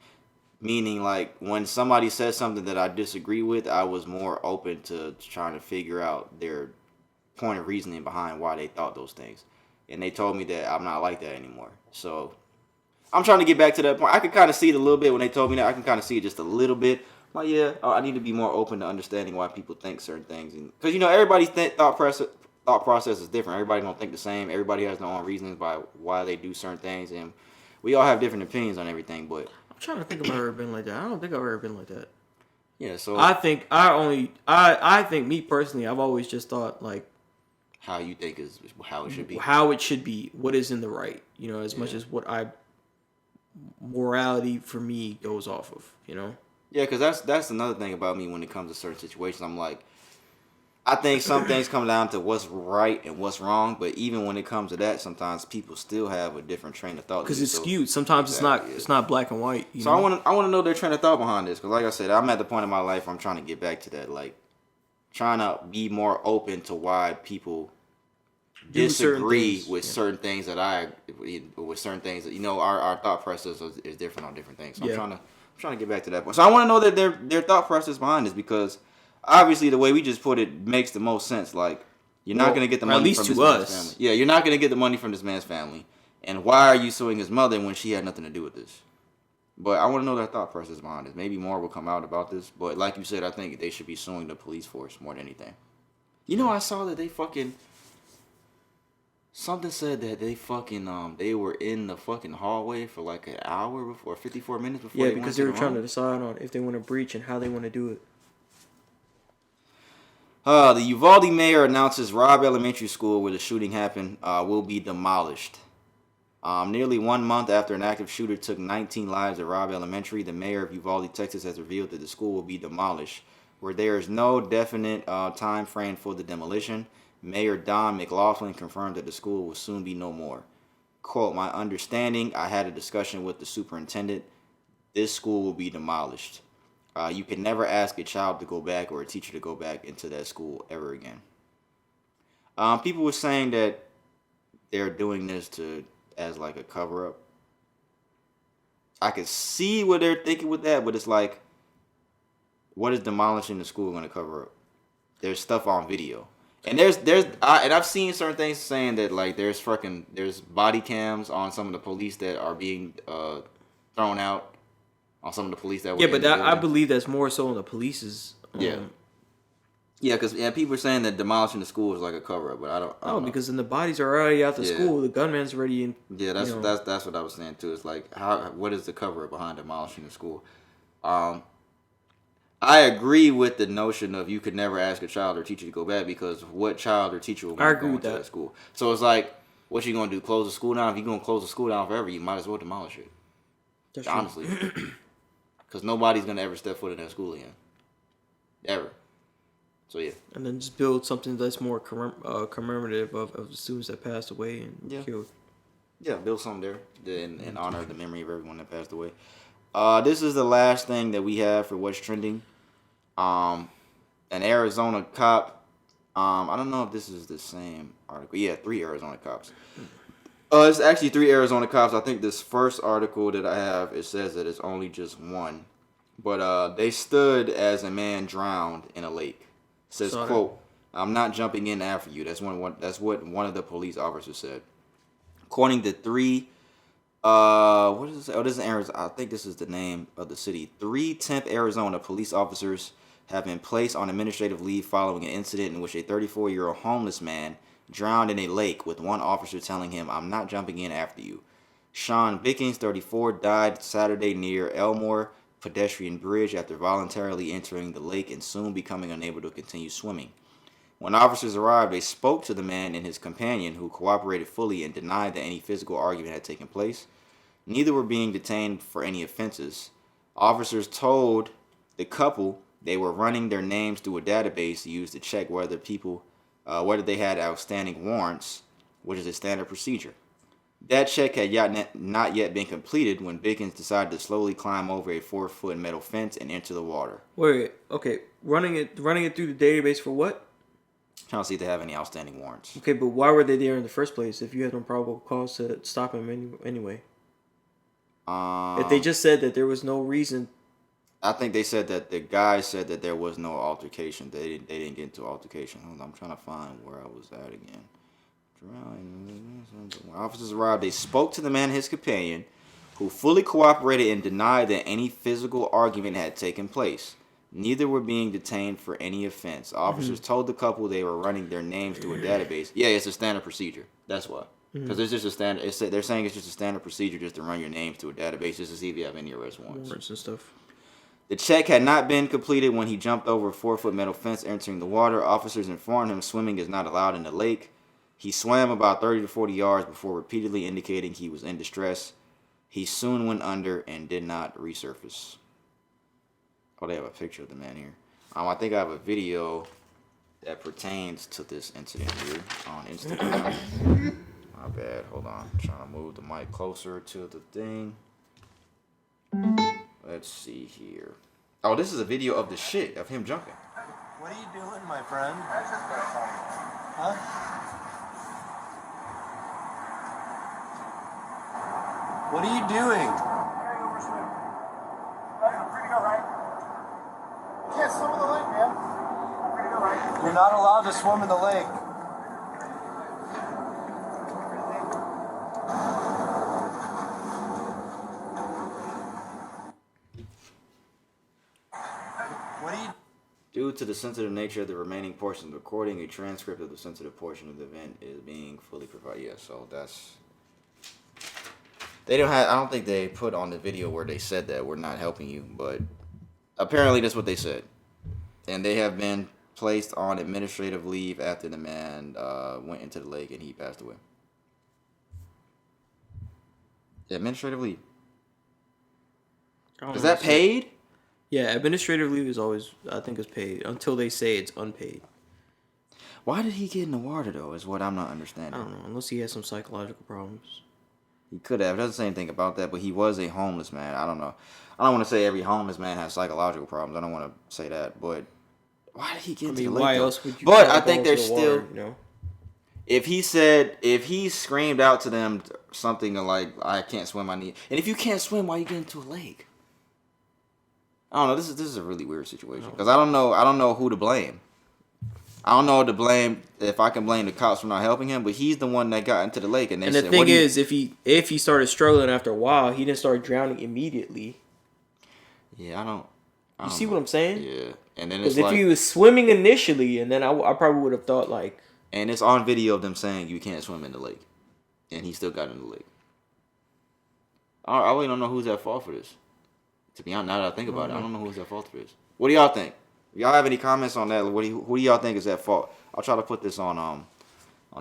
Meaning, like, when somebody said something that I disagree with, I was more open to trying to figure out their point of reasoning behind why they thought those things. And they told me that I'm not like that anymore. So I'm trying to get back to that point. I could kind of see it a little bit when they told me that. I can kind of see it just a little bit. Like, yeah, I need to be more open to understanding why people think certain things. Because, everybody's thought process is different. Everybody don't think the same. Everybody has their own reasons by why they do certain things. And we all have different opinions on everything. But I'm trying to think if I've ever been like that. I don't think I've ever been like that. Yeah, so I think me personally, I've always just thought, like, how you think is how it should be. How it should be. What is in the right. Much as what morality for me goes off of, Yeah, because that's another thing about me when it comes to certain situations. I'm like, I think some things come down to what's right and what's wrong, but even when it comes to that, sometimes people still have a different train of thought. Because it's skewed. Sometimes it's not black and white. So I want to know their train of thought behind this, because like I said, I'm at the point in my life where I'm trying to get back to that, like trying to be more open to why people disagree with certain things that our thought process is different on different things. So I'm trying to get back to that point. So I want to know that their thought process behind this, because obviously the way we just put it makes the most sense. Like, you're not going to get the money from this man's family. Yeah, you're not going to get the money from this man's family. And why are you suing his mother when she had nothing to do with this? But I want to know their thought process behind this. Maybe more will come out about this. But like you said, I think they should be suing the police force more than anything. I saw that they fucking... Something said that they were in the fucking hallway for like an hour before, 54 minutes before. Yeah, because they were trying to decide on if they want to breach and how they want to do it. The Uvalde mayor announces Robb Elementary School, where the shooting happened, will be demolished. Nearly 1 month after an active shooter took 19 lives at Robb Elementary, the mayor of Uvalde, Texas, has revealed that the school will be demolished, where there is no definite time frame for the demolition. Mayor Don McLaughlin confirmed that the school will soon be no more. Quote, "My understanding, I had a discussion with the superintendent. This school will be demolished. You can never ask a child to go back or a teacher to go back into that school ever again." People were saying that they're doing this as like a cover-up. I could see what they're thinking with that, but it's like, what is demolishing the school going to cover up? There's stuff on video. And I've seen certain things saying that, like, there's body cams on some of the police that are being thrown out, on some of the police that were but I believe that's more so on the police's. Because people are saying that demolishing the school is like a cover up, but I don't know. Because then the bodies are already out the school, the gunman's already in. Yeah, that's what I was saying too. It's like, what is the cover up behind demolishing the school? I agree with the notion of you could never ask a child or teacher to go back, because what child or teacher will go into that school? So it's like, what you gonna do? Close the school down? If you're gonna close the school down forever, you might as well demolish it. Honestly. because nobody's gonna ever step foot in that school again, ever. So yeah. And then just build something that's more commemorative of the students that passed away and killed. Yeah, build something there in honor of the memory of everyone that passed away. This is the last thing that we have for what's trending. An Arizona cop. I don't know if this is the same article. Yeah, 3 Arizona cops. It's actually 3 Arizona cops. I think this first article that I have, it says that it's only just one. But they stood as a man drowned in a lake. It says, quote, "I'm not jumping in after you." That's what one of the police officers said. According to 3, what does it say? Oh, this is Arizona. I think this is the name of the city. 3 temp Arizona police officers have been placed on administrative leave following an incident in which a 34-year-old homeless man drowned in a lake, with one officer telling him, "I'm not jumping in after you." Sean Bickens, 34, died Saturday near Elmore Pedestrian Bridge after voluntarily entering the lake and soon becoming unable to continue swimming. When officers arrived, they spoke to the man and his companion, who cooperated fully and denied that any physical argument had taken place. Neither were being detained for any offenses. Officers told the couple they were running their names through a database used to check whether they had outstanding warrants, which is a standard procedure. That check had not yet been completed when Bickens decided to slowly climb over a 4-foot metal fence and enter the water. Wait, okay, running it through the database for what? Trying to see if they have any outstanding warrants. Okay, but why were they there in the first place if you had no probable cause to stop him anyway? If they just said that there was no reason. I think they said that the guy said that there was no altercation. They didn't get into altercation. Hold on, I'm trying to find where I was at again. When officers arrived, they spoke to the man and his companion, who fully cooperated and denied that any physical argument had taken place. Neither were being detained for any offense. Officers told the couple they were running their names through a database. Yeah, it's a standard procedure. That's why. Because it's just a standard. They're saying it's just a standard procedure just to run your names through a database just to see if you have any arrest warrants. Warrants and stuff. The check had not been completed when he jumped over a 4-foot metal fence entering the water. Officers informed him swimming is not allowed in the lake. He swam about 30 to 40 yards before repeatedly indicating he was in distress. He soon went under and did not resurface. Oh, they have a picture of the man here. I think I have a video that pertains to this incident here on Instagram. My bad. Hold on. I'm trying to move the mic closer to the thing. Let's see here. Oh, this is a video of the shit of him jumping. What are you doing, my friend? Huh? What are you doing? You can't swim in the lake, man. You're not allowed to swim in the lake. What are you? Due to the sensitive nature of the remaining portion of the recording, a transcript of the sensitive portion of the event is being fully provided. Yeah, so that's... They don't have... I don't think they put on the video where they said that we're not helping you, but apparently that's what they said. And they have been placed on administrative leave after the man went into the lake and he passed away. Administrative leave. Is that paid? Yeah, administrative leave is always, I think, is paid until they say it's unpaid. Why did he get in the water, though, is what I'm not understanding. I don't know, unless he has some psychological problems. He could have. It doesn't say anything about that, but he was a homeless man. I don't know. I don't want to say every homeless man has psychological problems. I don't want to say that, but why did he get into the lake? Why else would you? But I think there's still... Water, you know? If he screamed out to them something like, "I can't swim, I need..." And if you can't swim, why you get into a lake? I don't know. This is a really weird situation because I don't know who to blame. I don't know to blame if I can blame the cops for not helping him, but he's the one that got into the lake and they said. And the thing is, if he started struggling after a while, he didn't start drowning immediately. Yeah, I don't You see what I'm saying? Yeah, and then it's because if he was swimming initially, and then I probably would have thought like. And it's on video of them saying you can't swim in the lake, and he still got in the lake. I really don't know who's at fault for this. To be honest, now that I think about it, I don't know who's at fault for this. What do y'all think? Y'all have any comments on that? Who do y'all think is at fault? I'll try to put this on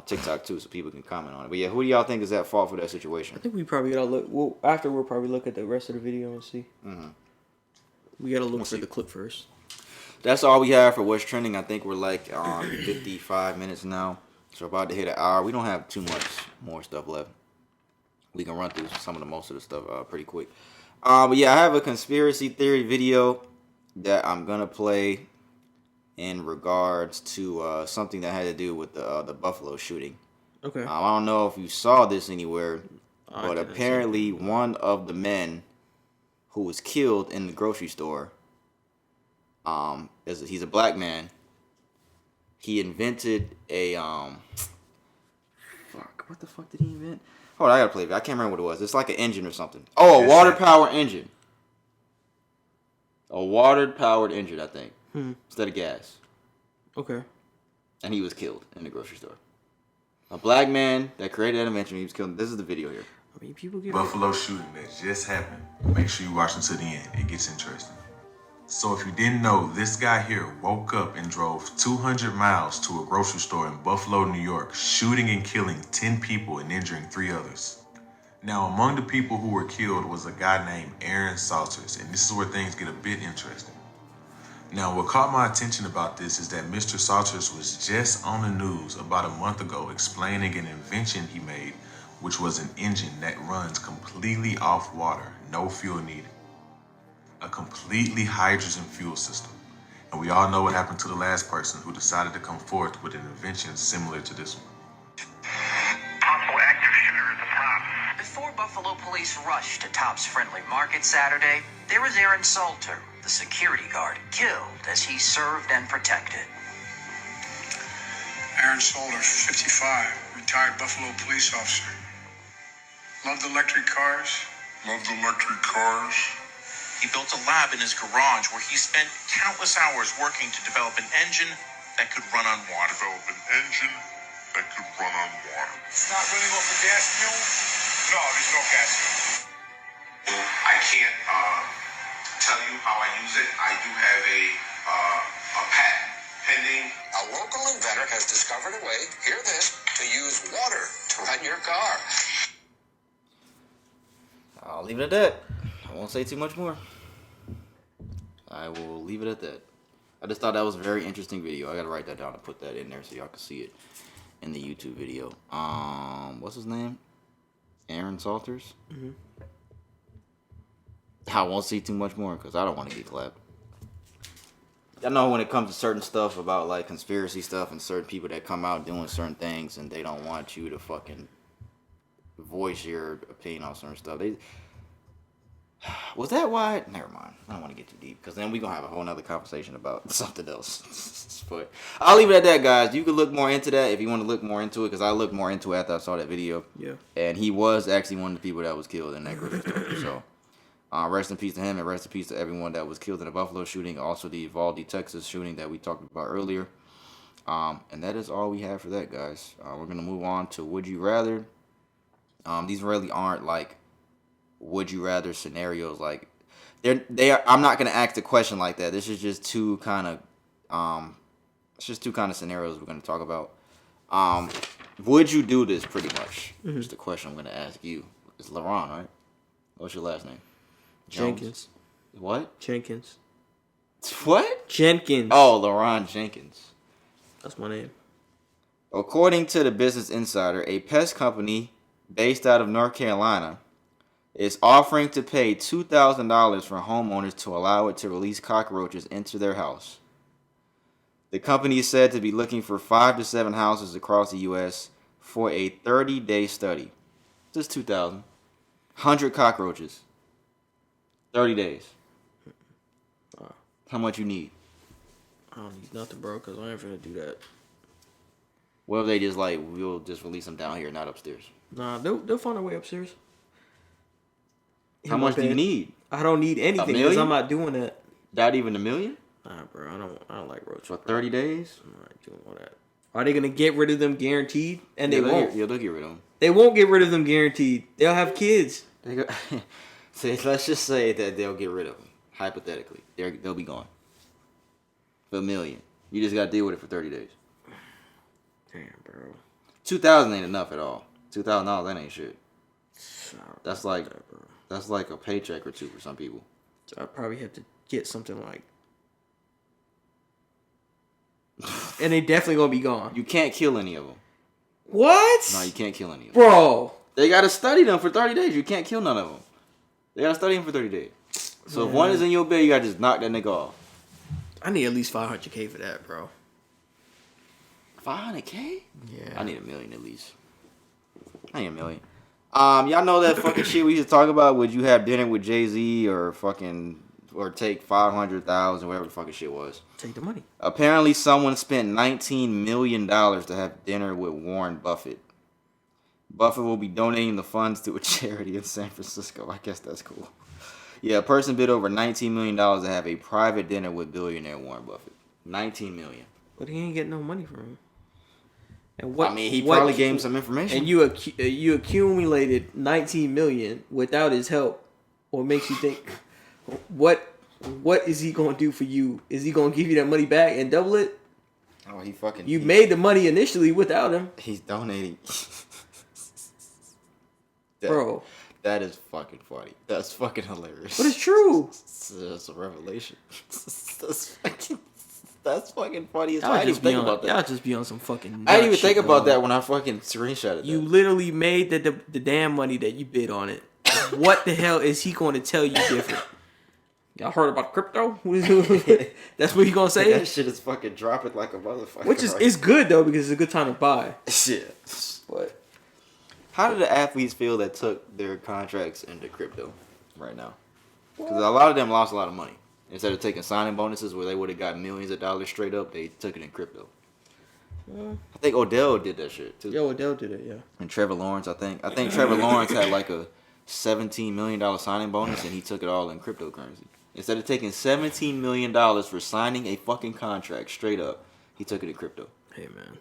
TikTok too, so people can comment on it. But yeah, who do y'all think is at fault for that situation? I think we probably gotta look. Well, after we'll probably look at the rest of the video and see. We gotta look for the clip first. That's all we have for what's trending. I think we're like on 55 minutes now. So about to hit an hour. We don't have too much more stuff left. We can run through most of the stuff pretty quick. But yeah, I have a conspiracy theory video that I'm gonna play in regards to something that had to do with the Buffalo shooting. Okay. I don't know if you saw this anywhere, but apparently one of the men who was killed in the grocery store, he's a black man. He invented a what the fuck did he invent? Hold on, I gotta play it. I can't remember what it was. It's like an engine or something. Oh, a water powered engine. A water powered engine, I think, instead of gas. Okay. And he was killed in the grocery store. A black man that created that invention, he was killed. This is the video here. I mean, people get Buffalo shooting that just happened. Make sure you watch until the end. It gets interesting. So if you didn't know, this guy here woke up and drove 200 miles to a grocery store in Buffalo, New York, shooting and killing 10 people and injuring 3 others. Now, among the people who were killed was a guy named Aaron Salters, and this is where things get a bit interesting. Now, what caught my attention about this is that Mr. Salters was just on the news about a month ago explaining an invention he made, which was an engine that runs completely off water, no fuel needed. A completely hydrogen fuel system. And we all know what happened to the last person who decided to come forth with an invention similar to this one. Possible active shooter is a prop. Before Buffalo police rushed to Tops Friendly Market Saturday, there was Aaron Salter, the security guard, killed as he served and protected. Aaron Salter, 55, retired Buffalo police officer. Loved electric cars. He built a lab in his garage where he spent countless hours working to develop an engine that could run on water. It's not running off of gas fuel? No, there's no gas fuel. I can't tell you how I use it. I do have a patent pending. A local inventor has discovered a way, hear this, to use water to run your car. I'll leave it at that. I won't say too much more. I will leave it at that. I just thought that was a very interesting video. I gotta write that down and put that in there so y'all can see it in the YouTube video. What's his name? Aaron Salters? Mm-hmm. I won't see too much more because I don't want to get clapped. I know when it comes to certain stuff about like conspiracy stuff and certain people that come out doing certain things and they don't want you to fucking voice your opinion on certain stuff. Was that why? Never mind. I don't want to get too deep because then we're going to have a whole nother conversation about something else. But I'll leave it at that, guys. You can look more into that if you want to look more into it because I looked more into it after I saw that video. Yeah. And he was actually one of the people that was killed in that grocery store. So rest in peace to him and rest in peace to everyone that was killed in the Buffalo shooting. Also the Uvalde, Texas shooting that we talked about earlier. And that is all we have for that, guys. We're going to move on to Would You Rather. These really aren't like would you rather scenarios. Like they are. I'm not gonna ask a question like that. This is just two kind of scenarios we're gonna talk about. Would you do this? Pretty much. Mm-hmm. It's the question I'm gonna ask you. It's LaRon, right? What's your last name? Jones? Jenkins. What? Jenkins. What? Jenkins. Oh, LaRon Jenkins. That's my name. According to the Business Insider, a pest company based out of North Carolina is offering to pay $2,000 for homeowners to allow it to release cockroaches into their house. The company is said to be looking for 5 to 7 houses across the U.S. for a 30-day study. Just 2,000. 100 cockroaches. 30 days. How much you need? I don't need nothing, bro, because I ain't finna do that. What if they just like, we'll just release them down here, not upstairs? Nah, they'll find a way upstairs. How much do you need? I don't need anything because I'm not doing that. Not even $1 million? Nah, bro, I don't like roaches. For 30 days? I'm not doing all that. Are they gonna get rid of them guaranteed? And they won't. Yeah, they'll get rid of them. They won't get rid of them guaranteed. They'll have kids. So let's just say that they'll get rid of them. Hypothetically, they'll be gone for $1 million. You just gotta deal with it for 30 days. Damn, bro. 2,000 ain't enough at all. $2,000, that ain't shit. That's like a paycheck or two for some people. So I probably have to get something like. And they definitely gonna be gone. You can't kill any of them. What? No, you can't kill any of them. Bro. They gotta study them for 30 days. You can't kill none of them. They gotta study them for 30 days. So if one is in your bed, you gotta just knock that nigga off. I need at least $500K for that, bro. 500K? Yeah. I need $1 million at least. I need $1 million. Y'all know that fucking shit we used to talk about? Would you have dinner with Jay-Z or take 500,000, whatever the fucking shit was? Take the money. Apparently, someone spent $19 million to have dinner with Warren Buffett. Buffett will be donating the funds to a charity in San Francisco. I guess that's cool. Yeah, a person bid over $19 million to have a private dinner with billionaire Warren Buffett. $19 million. But he ain't getting no money from him. And he probably gave him some information. And you accumulated $19 million without his help. What makes you think? What is he gonna do for you? Is he gonna give you that money back and double it? Oh, You made the money initially without him. He's donating. Bro. That is fucking funny. That's fucking hilarious. But it's true. That's a revelation. That's fucking funny. I didn't even think about that. Y'all just be on some fucking. I didn't even think about that when I fucking screenshotted You that. literally made the damn money that you bid on it. What the hell is he going to tell you different? Y'all heard about crypto? That's what he gonna say? That shit is fucking dropping like a motherfucker. Which is it's good though because it's a good time to buy. Shit. But how do the athletes feel that took their contracts into crypto right now? Because a lot of them lost a lot of money. Instead of taking signing bonuses where they would have got millions of dollars straight up, they took it in crypto. I think Odell did that shit too. Yeah, Odell did it, yeah. And Trevor Lawrence, I think Trevor Lawrence had like a $17 million signing bonus, and he took it all in cryptocurrency. Instead of taking $17 million for signing a fucking contract straight up, he took it in crypto. Hey, man.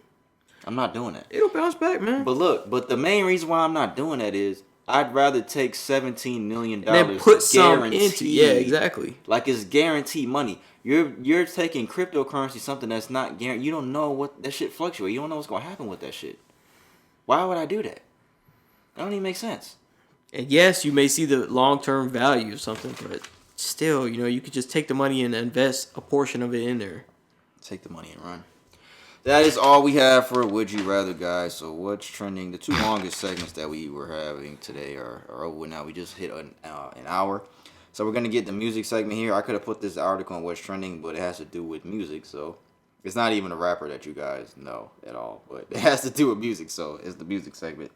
I'm not doing that. It'll bounce back, man. But the main reason why I'm not doing that is I'd rather take $17 million and then put some into. Yeah, exactly. Like it's guaranteed money. You're taking cryptocurrency, something that's not guaranteed. You don't know what that shit fluctuates. You don't know what's gonna happen with that shit. Why would I do that? That don't even make sense. And yes, you may see the long-term value of something, but still, you could just take the money and invest a portion of it in there. Take the money and run. That is all we have for Would You Rather, guys. So what's trending? The two longest segments that we were having today are over now. We just hit an hour. So we're going to get the music segment here. I could have put this article on what's trending, but it has to do with music. So it's not even a rapper that you guys know at all. But it has to do with music, so it's the music segment.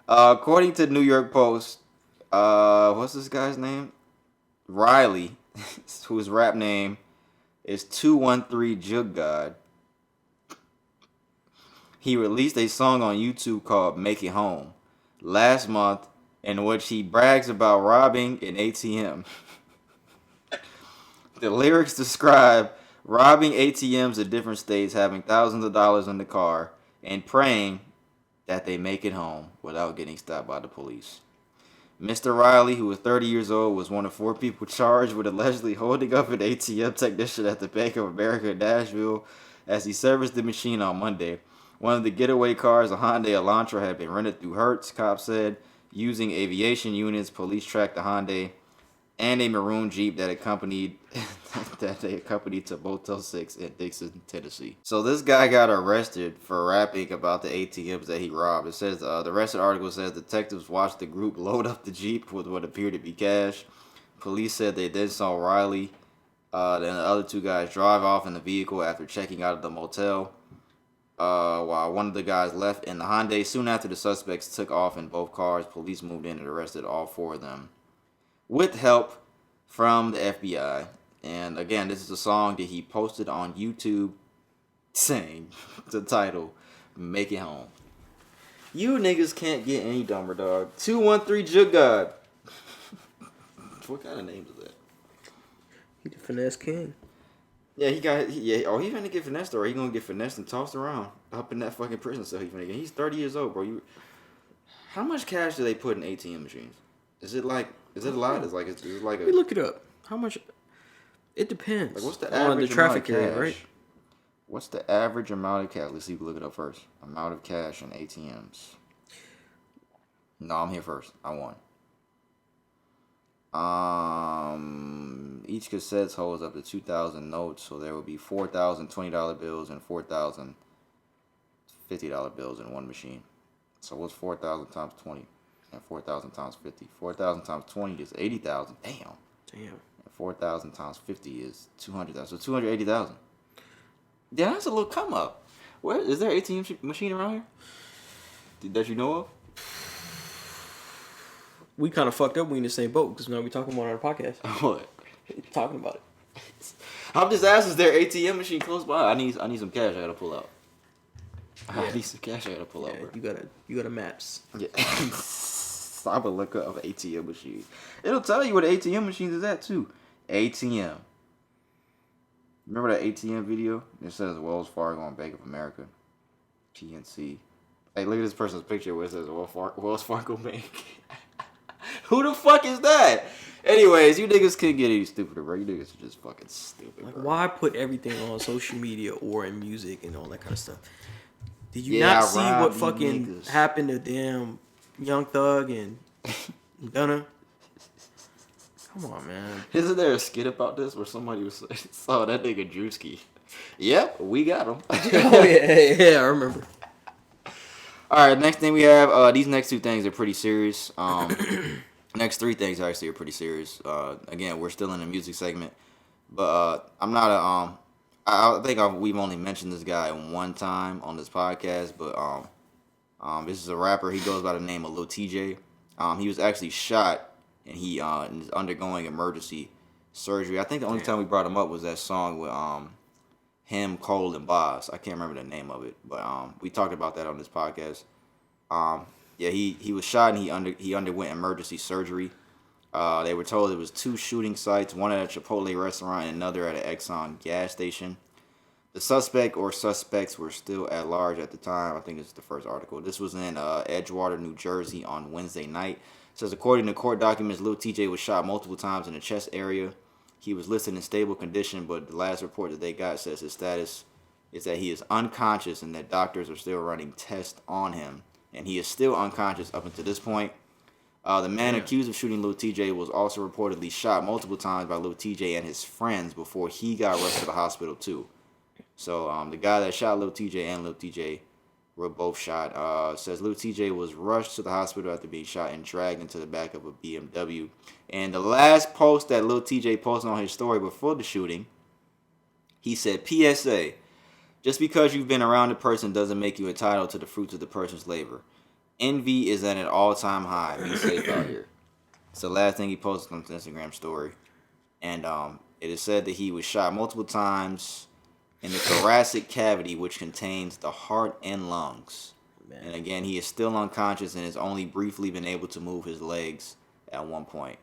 According to New York Post, what's this guy's name? Riley, whose rap name is 213 Jug God. He released a song on YouTube called Make It Home last month in which he brags about robbing an ATM. The lyrics describe robbing ATMs in different states, having thousands of dollars in the car, and praying that they make it home without getting stopped by the police. Mr. Riley, who was 30 years old, was one of 4 people charged with allegedly holding up an ATM technician at the Bank of America in Nashville as he serviced the machine on Monday. One of the getaway cars, a Hyundai Elantra, had been rented through Hertz, cops said. Using aviation units, police tracked the Hyundai and a maroon Jeep that they accompanied to Motel 6 in Dixon, Tennessee. So this guy got arrested for rapping about the ATMs that he robbed. It says the rest of the article says detectives watched the group load up the Jeep with what appeared to be cash. Police said they then saw Riley and the other 2 guys drive off in the vehicle after checking out of the motel. While one of the guys left in the Hyundai. Soon after the suspects took off in both cars, police moved in and arrested all 4 of them with help from the FBI. And again, this is a song that he posted on YouTube saying the title, Make It Home. You niggas can't get any dumber, dog. 213 Jug God. What kind of name is that? He the finesse king. Yeah, he finna get finessed, or he gonna get finessed and tossed around up in that fucking prison cell. He's 30 years old, bro. How much cash do they put in ATM machines? Is it a lot? Is it like a? We look it up. How much? It depends. Like, what's the average on the traffic amount of area, right? What's the average amount of cash? Let's see if we look it up first. Amount of cash in ATMs. No, I'm here first. I won. Each cassette holds up to 2,000 notes, so there will be 4,000 $20 bills and 4,000 $50 bills in one machine. So what's 4,000 times 20 and 4,000 times 50? 4,000 times 20 is 80,000. Damn. Damn. And 4,000 times 50 is 200,000. So 280,000. Yeah, that's a little come up. Where is there an ATM machine around here that you know of? We kind of fucked up. We in the same boat because now we talking about it on our podcast. What? Talking about it. I'm just asking, is there an ATM machine close by? I need some cash. I gotta pull out. Yeah. I need some cash. I gotta pull out, bro. You got a maps. Yeah. I'm gonna look up an ATM machine. It'll tell you where the ATM machines is at too. ATM. Remember that ATM video? It says Wells Fargo and Bank of America. PNC. Hey, look at this person's picture where it says Wells Fargo Bank. Who the fuck is that? Anyways, you niggas couldn't get any stupider, bro. You niggas are just fucking stupid, Like, bro. why put everything on social media or in music and all that kind of stuff? Did you not see what fucking happened to damn Young Thug and Gunna? Come on, man. Isn't there a skit about this where somebody was saw that nigga Drewski? Yep, we got him. Oh yeah, I remember. All right, next thing we have, these next two things are pretty serious. Next three things actually are pretty serious. Again, we're still in the music segment, but I'm not a I think we've only mentioned this guy one time on this podcast, but this is a rapper. He goes by the name of Lil TJay. He was actually shot, and he is undergoing emergency surgery. I think the only time we brought him up was that song with him, Cole, and Boz. I can't remember the name of it, but we talked about that on this podcast. Yeah, he was shot and he underwent emergency surgery. They were told it was two shooting sites, one at a Chipotle restaurant and another at an Exxon gas station. The suspect or suspects were still at large at the time. I think it's the first article. This was in Edgewater, New Jersey on Wednesday night. It says, according to court documents, Lil TJay was shot multiple times in the chest area. He was listed in stable condition, but the last report that they got says his status is that he is unconscious and that doctors are still running tests on him. And he is still unconscious up until this point. The man accused of shooting Lil TJay was also reportedly shot multiple times by Lil TJay and his friends before he got rushed to the hospital too. So the guy that shot Lil TJay and Lil TJay were both shot. Says Lil TJay was rushed to the hospital after being shot and dragged into the back of a BMW. And the last post that Lil TJay posted on his story before the shooting, he said, PSA, just because you've been around a person doesn't make you entitled to the fruits of the person's labor. Envy is at an all-time high. Be safe out here. It's the last thing he posted on his Instagram story. And it is said that he was shot multiple times in the thoracic cavity, which contains the heart and lungs. Man. And again, he is still unconscious and has only briefly been able to move his legs at one point.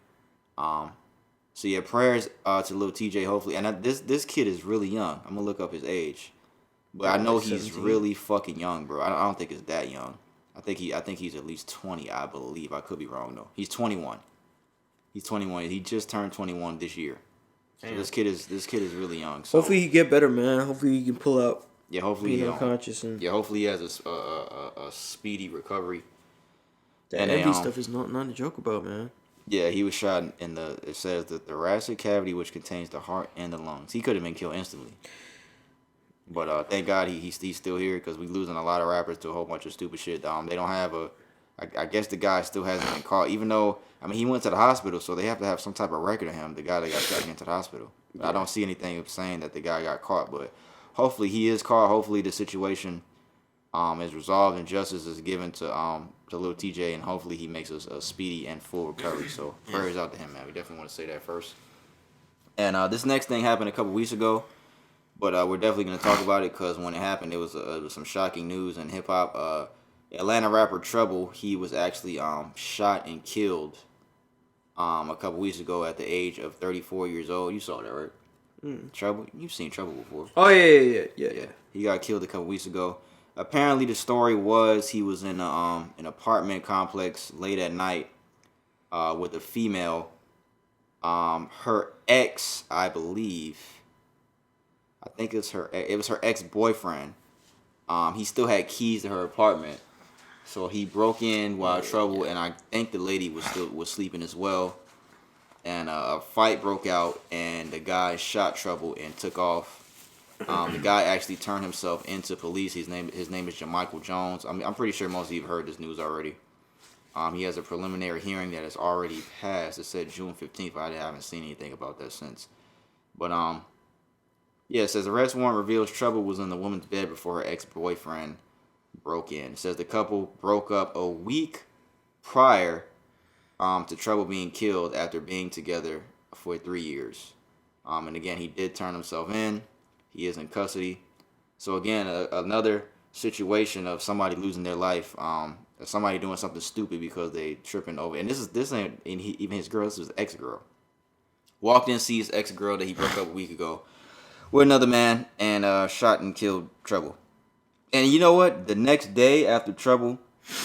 So yeah, prayers to Lil TJay, hopefully. And this kid is really young. I'm gonna look up his age, but I know he's 17. Really fucking young, bro. I don't think it's that young. I think he's at least 20. I believe. I could be wrong though. He's 21. He's 21. He just turned 21 this year. So this kid is really young. So hopefully he get better, man. Hopefully he can pull out. Yeah, hopefully being unconscious and hopefully he has a speedy recovery. That envy stuff is not a joke about, man. Yeah, he was shot in it says the thoracic cavity, which contains the heart and the lungs. He could have been killed instantly. But thank God he's still here, because we losing a lot of rappers to a whole bunch of stupid shit. They don't have I guess the guy still hasn't been caught, even though, I mean, he went to the hospital, so they have to have some type of record of him, the guy that got shot into the hospital. Yeah. I don't see anything saying that the guy got caught, but hopefully he is caught. Hopefully the situation is resolved and justice is given to Lil TJay, and hopefully he makes a speedy and full recovery. So prayers out to him, man. We definitely want to say that first. And this next thing happened a couple weeks ago, but we're definitely going to talk about it, because when it happened, it was some shocking news in hip-hop. Atlanta rapper Trouble, he was actually shot and killed a couple weeks ago at the age of 34 years old. You saw that, right? Trouble? You've seen Trouble before. Oh, yeah. He got killed a couple weeks ago. Apparently, the story was he was in an apartment complex late at night with a female. Her ex, I believe. I think it was her ex-boyfriend. He still had keys to her apartment, so he broke in while Trouble, and I think the lady was sleeping as well. and a fight broke out, and the guy shot Trouble and took off. The guy actually turned himself into police. His name is Jamichael Jones. I'm pretty sure most of you have heard this news already. He has a preliminary hearing that has already passed. It said June 15th. I haven't seen anything about that since. But yeah, it says arrest warrant reveals Trouble was in the woman's bed before her ex-boyfriend broke in. It says the couple broke up a week prior to Trouble being killed after being together for 3 years. And again, he did turn himself in. He is in custody. So again, another situation of somebody losing their life. Somebody doing something stupid because they tripping over. And this ain't even his girl. This was ex-girl. Walked in, sees ex-girl that he broke up a week ago with another man, and shot and killed Trouble. And you know what? The next day after Trouble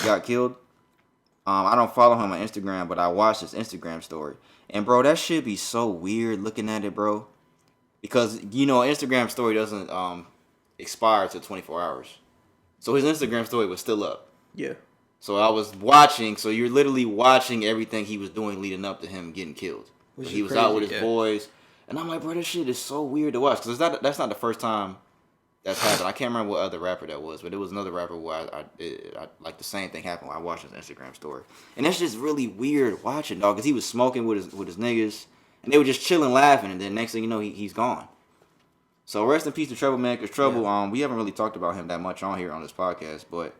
got killed, I don't follow him on Instagram, but I watched his Instagram story. And bro, that shit be so weird looking at it, bro. Because, you know, Instagram story doesn't expire till 24 hours. So his Instagram story was still up. Yeah. So I was watching, so you're literally watching everything he was doing leading up to him getting killed. So he was crazy, out with his boys. And I'm like, bro, this shit is so weird to watch. Because that's not the first time that's happened. I can't remember what other rapper that was, but it was another rapper where I like the same thing happened when I watched his Instagram story. And that's just really weird watching, dog, because he was smoking with his niggas, and they were just chilling, laughing, and then next thing you know, he's gone. So rest in peace to Trouble, man, because Trouble, we haven't really talked about him that much on here on this podcast, but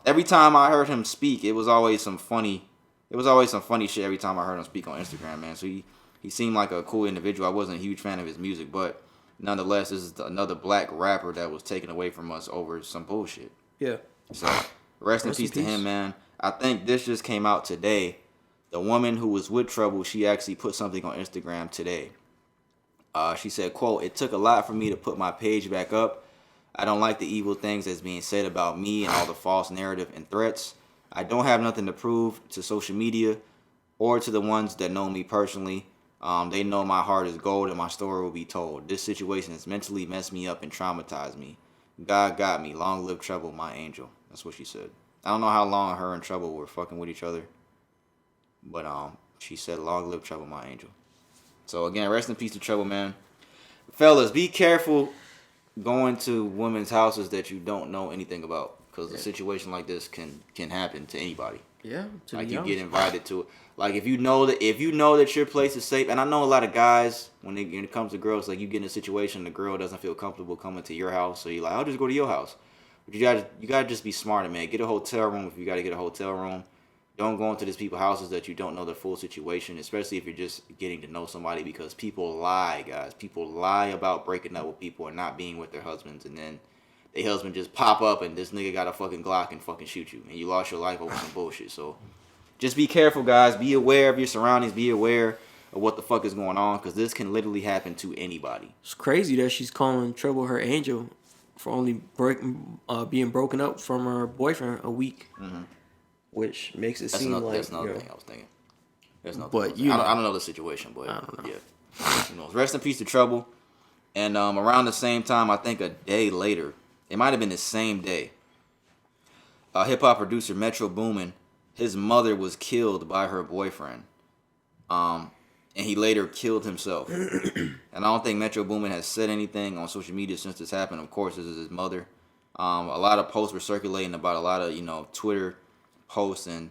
every time I heard him speak, it was always some funny shit every time I heard him speak on Instagram, man. So he seemed like a cool individual. I wasn't a huge fan of his music, but nonetheless, this is another black rapper that was taken away from us over some bullshit. Yeah. So rest in peace to him, man. I think this just came out today. The woman who was with Trouble, she actually put something on Instagram today. She said, quote, "It took a lot for me to put my page back up. I don't like the evil things that's being said about me and all the false narrative and threats. I don't have nothing to prove to social media or to the ones that know me personally. They know my heart is gold and my story will be told. This situation has mentally messed me up and traumatized me. God got me. Long live Trouble, my angel." That's what she said. I don't know how long her and Trouble were fucking with each other, but she said, "Long live Trouble, my angel." So again, rest in peace to Trouble, man. Fellas, be careful going to women's houses that you don't know anything about, because a situation like this can happen to anybody. Yeah, like you get invited to it. Like if you know that your place is safe, and I know a lot of guys when it comes to girls, like you get in a situation the girl doesn't feel comfortable coming to your house, so you're like, I'll just go to your house. But you gotta just be smarter, man. Get a hotel room if you gotta get a hotel room. Don't go into these people's houses that you don't know the full situation, especially if you're just getting to know somebody, because people lie, guys. People lie about breaking up with people and not being with their husbands, and then their husband just pop up and this nigga got a fucking Glock and fucking shoot you, and you lost your life over some bullshit. So just be careful, guys. Be aware of your surroundings. Be aware of what the fuck is going on, because this can literally happen to anybody. It's crazy that she's calling Trouble her angel for only being broken up from her boyfriend a week. Mm-hmm. Which makes it seem like... That's another thing I was thinking. I don't know the situation, but I don't know. Yeah. Rest in peace to Trouble. And around the same time, I think a day later, it might have been the same day, hip-hop producer Metro Boomin, his mother was killed by her boyfriend. And he later killed himself. And I don't think Metro Boomin has said anything on social media since this happened. Of course, this is his mother. A lot of posts were circulating about a lot of, Twitter posts and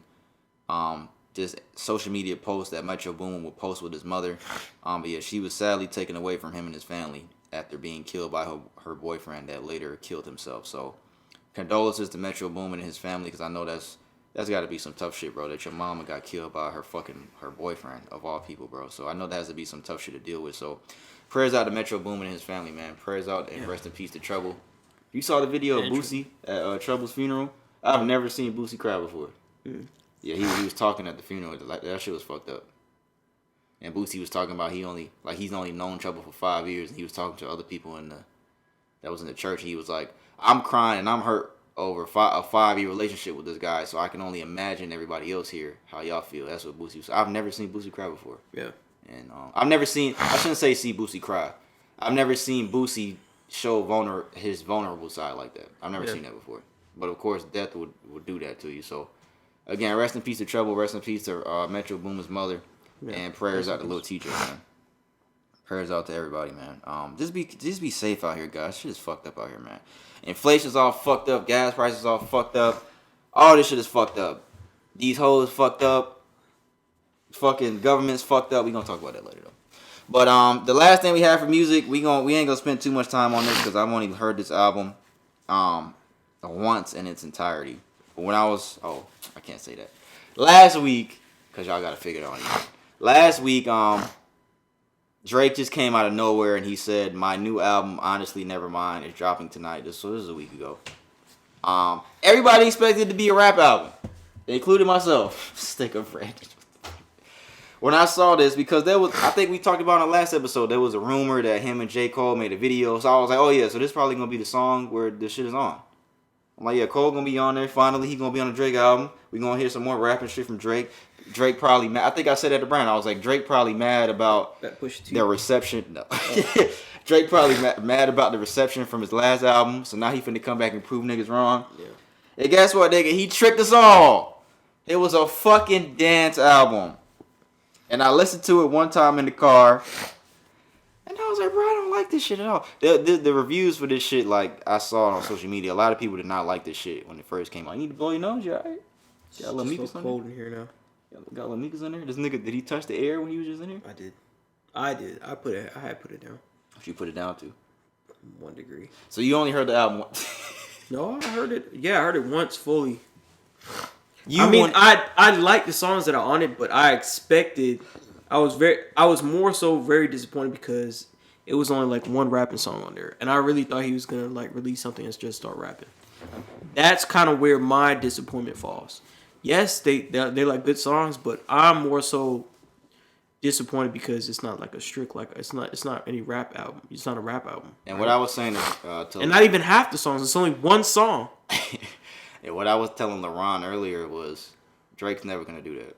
just social media posts that Metro Boomin would post with his mother. But yeah, she was sadly taken away from him and his family after being killed by her boyfriend that later killed himself. So condolences to Metro Boomin and his family, because I know that's got to be some tough shit, bro, that your mama got killed by her boyfriend of all people, bro. So I know that has to be some tough shit to deal with. So prayers out to Metro Boomin and his family, man. Prayers out and rest in peace to Trouble. You saw the video of Boosie at Trouble's funeral? I've never seen Boosie cry before. Mm. Yeah, he was talking at the funeral. That shit was fucked up. And Boosie was talking about he's only known Trouble for 5 years, and he was talking to other people that was in the church. And he was like, "I'm crying and I'm hurt over a 5-year relationship with this guy, so I can only imagine everybody else here how y'all feel." That's what Boosie was. I've never seen Boosie cry before. Yeah. And I've never seen. I shouldn't say see Boosie cry. I've never seen Boosie show his vulnerable side like that. I've never seen that before. But of course, death would do that to you. So, again, rest in peace to Trouble. Rest in peace to Metro Boomin's mother. Yeah. And prayers out to Lil TJay, man. Prayers out to everybody, man. Just be safe out here, guys. Shit is fucked up out here, man. Inflation's all fucked up. Gas prices all fucked up. All this shit is fucked up. These hoes fucked up. Fucking government's fucked up. We gonna talk about that later though. But the last thing we have for music, we ain't gonna spend too much time on this because I've only heard this album once in its entirety. But when I can't say that. Last week, cause y'all gotta figure it out. Last week, Drake just came out of nowhere and he said, "My new album, Honestly Nevermind, is dropping tonight." This is a week ago. Everybody expected it to be a rap album, including myself. Stick of friend. When I saw this, because I think we talked about in the last episode, there was a rumor that him and J. Cole made a video. So I was like, oh yeah, so this probably gonna be the song where this shit is on. I'm like, yeah, Cole gonna be on there. Finally, he gonna be on the Drake album. We gonna hear some more rapping shit from Drake. Drake probably mad. I think I said that to Brian. I was like, Drake probably mad about the reception. No. Drake probably mad about the reception from his last album. So now he finna come back and prove niggas wrong. Yeah. And guess what, nigga? He tricked us all. It was a fucking dance album. And I listened to it one time in the car. And I was like, bro, I don't like this shit at all. The reviews for this shit, like, I saw it on social media. A lot of people did not like this shit when it first came out. You need to blow your nose, you alright? Got a little Mika's cold in here now. Got a little Mika's in there? This nigga, did he touch the air when he was just in here? I did. I had put it down. What you put it down to? 1 degree. So you only heard the album once? No, I heard it. Yeah, I heard it once fully. I like the songs that are on it, but I expected. I was more so very disappointed because it was only like one rapping song on there, and I really thought he was gonna like release something and just start rapping. That's kind of where my disappointment falls. Yes, they're like good songs, but I'm more so disappointed because it's not like a strict it's not any rap album. It's not a rap album. And what I was saying is, and not even half the songs. It's only one song. And what I was telling LaRon earlier was Drake's never gonna do that.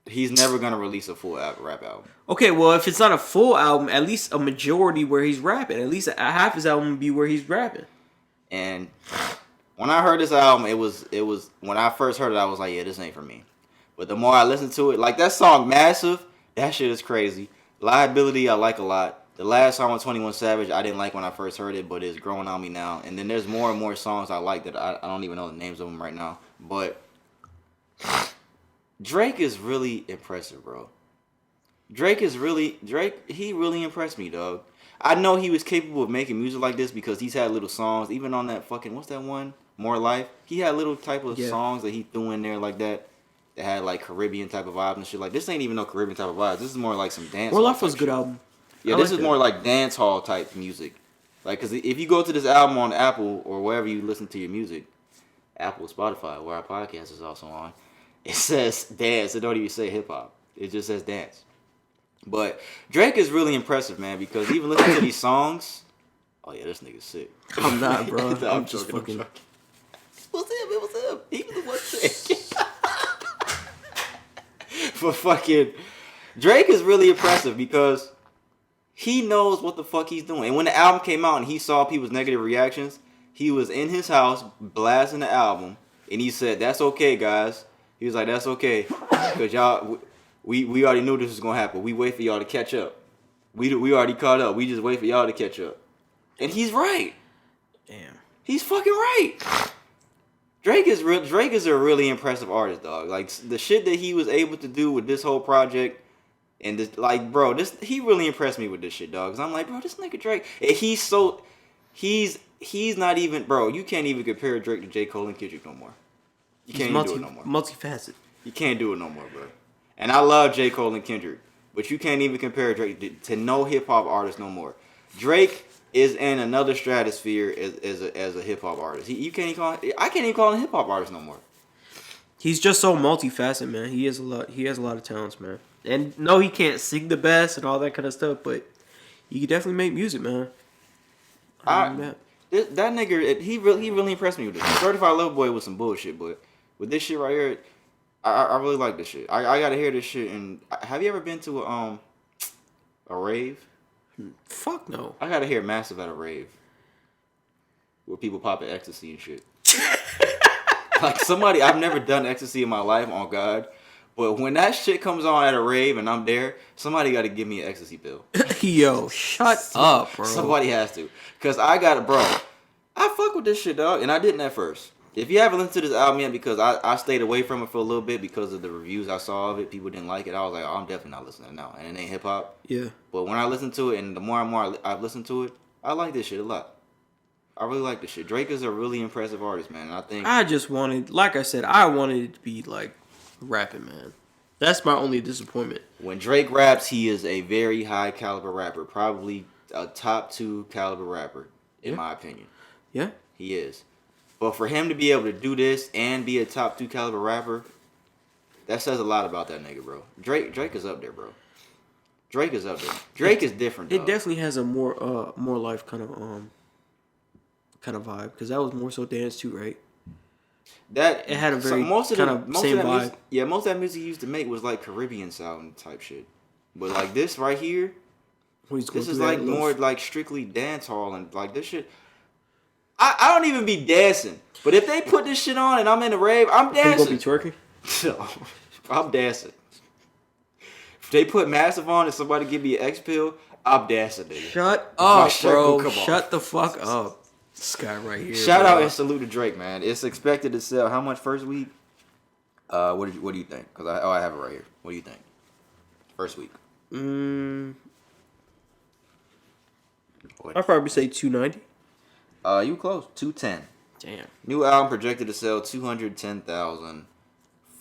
He's never gonna release a full rap album. Okay, well, if it's not a full album, at least a majority where he's rapping. At least a half his album would be where he's rapping. And when I heard this album, it was when I first heard it, I was like, yeah, this ain't for me. But the more I listened to it, like that song Massive, that shit is crazy. Liability, I like a lot. The last song with 21 Savage, I didn't like when I first heard it, but it's growing on me now. And then there's more and more songs I like that I don't even know the names of them right now. But Drake is really impressive, bro. Drake, he really impressed me, dog. I know he was capable of making music like this because he's had little songs, even on that fucking, what's that one? More Life. He had little type of songs that he threw in there like that had like Caribbean type of vibes and shit. Like, this ain't even no Caribbean type of vibes. This is more like some dance. More Life was a good album. Yeah, this is more like dance hall type music. Like, because if you go to this album on Apple or wherever you listen to your music, Apple, Spotify, where our podcast is also on, it says dance. It don't even say hip hop. It just says dance. But Drake is really impressive, man, because even listening to these songs, oh yeah, this nigga's sick. I'm not, bro. I'm just fucking. It was him. He was the one sick. But fucking Drake is really impressive because he knows what the fuck he's doing. And when the album came out and he saw people's negative reactions, he was in his house blasting the album, and he said, "That's okay, guys." He was like, "That's okay, because y'all, we already knew this was gonna happen. We wait for y'all to catch up. We already caught up. We just wait for y'all to catch up." And he's right. Damn, he's fucking right. Drake is a really impressive artist, dog. Like, the shit that he was able to do with this whole project, and this, like, bro, he really impressed me with this shit, dog. Cause I'm like, bro, this nigga Drake, and he's not even, bro. You can't even compare Drake to J. Cole and Kendrick no more. You can't even do it no more. Multifaceted. You can't do it no more, bro. And I love J. Cole and Kendrick, but you can't even compare Drake to no hip hop artist no more. Drake is in another stratosphere as a hip hop artist. I can't even call him a hip hop artist no more. He's just so multifaceted, man. He has a lot of talents, man. And no, he can't sing the best and all that kind of stuff, but he can definitely make music, man. That nigga, he really impressed me with this. Certified Lover Boy was some bullshit, but with this shit right here, I really like this shit. I gotta hear this shit. And have you ever been to a rave? Fuck no. I gotta hear Massive at a rave where people popping ecstasy and shit. Like, somebody, I've never done ecstasy in my life, on God, But when that shit comes on at a rave and I'm there, somebody got to give me an ecstasy pill. Yo, shut up, bro. Somebody has to. Because I got it, bro. I fuck with this shit, dog. And I didn't at first. If you haven't listened to this album yet, because I stayed away from it for a little bit because of the reviews I saw of it, people didn't like it. I was like, oh, I'm definitely not listening now. And it ain't hip hop. Yeah. But when I listened to it, and the more and more I've listened to it, I like this shit a lot. I really like this shit. Drake is a really impressive artist, man. And I think I just wanted, like I said, I wanted it to be like rapping, man. That's my only disappointment. When Drake raps, he is a very high caliber rapper. Probably a top 2 caliber rapper, in my opinion. Yeah. He is. But for him to be able to do this and be a top 2 caliber rapper, that says a lot about that nigga, bro. Drake is up there, bro. Drake is up there. Drake is different, dog. It definitely has a more life kind of vibe, because that was more so dance too, right? That it had a very same vibe. Music, yeah, most of that music he used to make was like Caribbean sound type shit. But like this right here, this is like more like strictly dance hall and like this shit. I don't even be dancing, but if they put this shit on and I'm in the rave, I'm dancing. You gonna be twerking? I'm dancing. If they put Massive on and somebody give me an X pill, I'm dancing, nigga. Shut up, bro. Shut the fuck up. This guy right here. Shout out and salute to Drake, man. It's expected to sell how much first week? What do you think? Because I have it right here. What do you think? First week. I'd probably say 290. You close. 210. Damn. New album projected to sell 210,000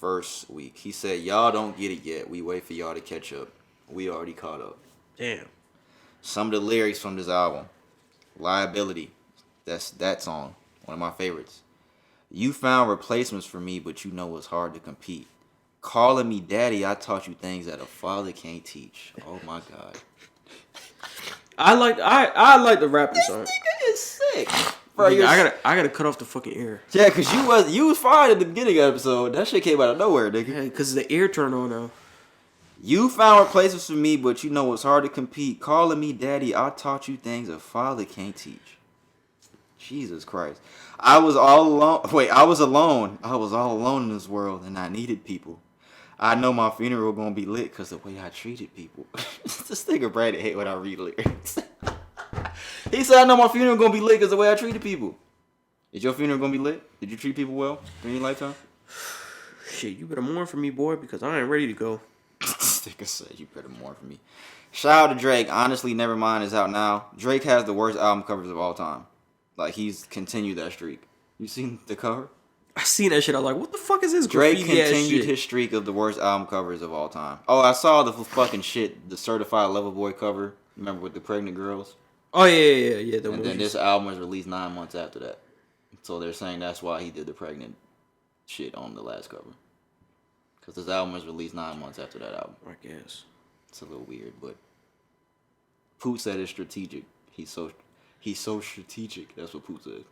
first week. He said, y'all don't get it yet. We wait for y'all to catch up. We already caught up. Damn. Some of the lyrics from this album. Liability. That's that song. One of my favorites. You found replacements for me, but you know it's hard to compete. Calling me daddy, I taught you things that a father can't teach. Oh my God. I like the rapping song. This nigga is sick. Bro, I gotta cut off the fucking ear. Yeah, cause you was fine at the beginning of the episode. That shit came out of nowhere, nigga. Yeah, cause the ear turned on now. You found replacements for me, but you know it's hard to compete. Calling me daddy, I taught you things a father can't teach. Jesus Christ. I was all alone. Wait, I was alone. I was all alone in this world, and I needed people. I know my funeral gonna be lit because the way I treated people. This nigga Brandon hate when I read lyrics. He said, I know my funeral gonna be lit because the way I treated people. Is your funeral gonna be lit? Did you treat people well in your lifetime? Shit, you better mourn for me, boy, because I ain't ready to go. This nigga said, you better mourn for me. Shout out to Drake. Honestly, Nevermind is out now. Drake has the worst album covers of all time. Like, he's continued that streak. You seen the cover? I seen that shit. I was like, what the fuck is this Drake graffiti ass continued shit? his streak of the worst album covers of all time. Oh, I saw the fucking shit, the Certified Lover Boy cover. Remember with the pregnant girls? Oh, yeah. And then this album was released 9 months after that. So they're saying that's why he did the pregnant shit on the last cover. Because this album was released 9 months after that album. I guess. It's a little weird, but Poot said it's strategic. He's so strategic. That's what Poot said.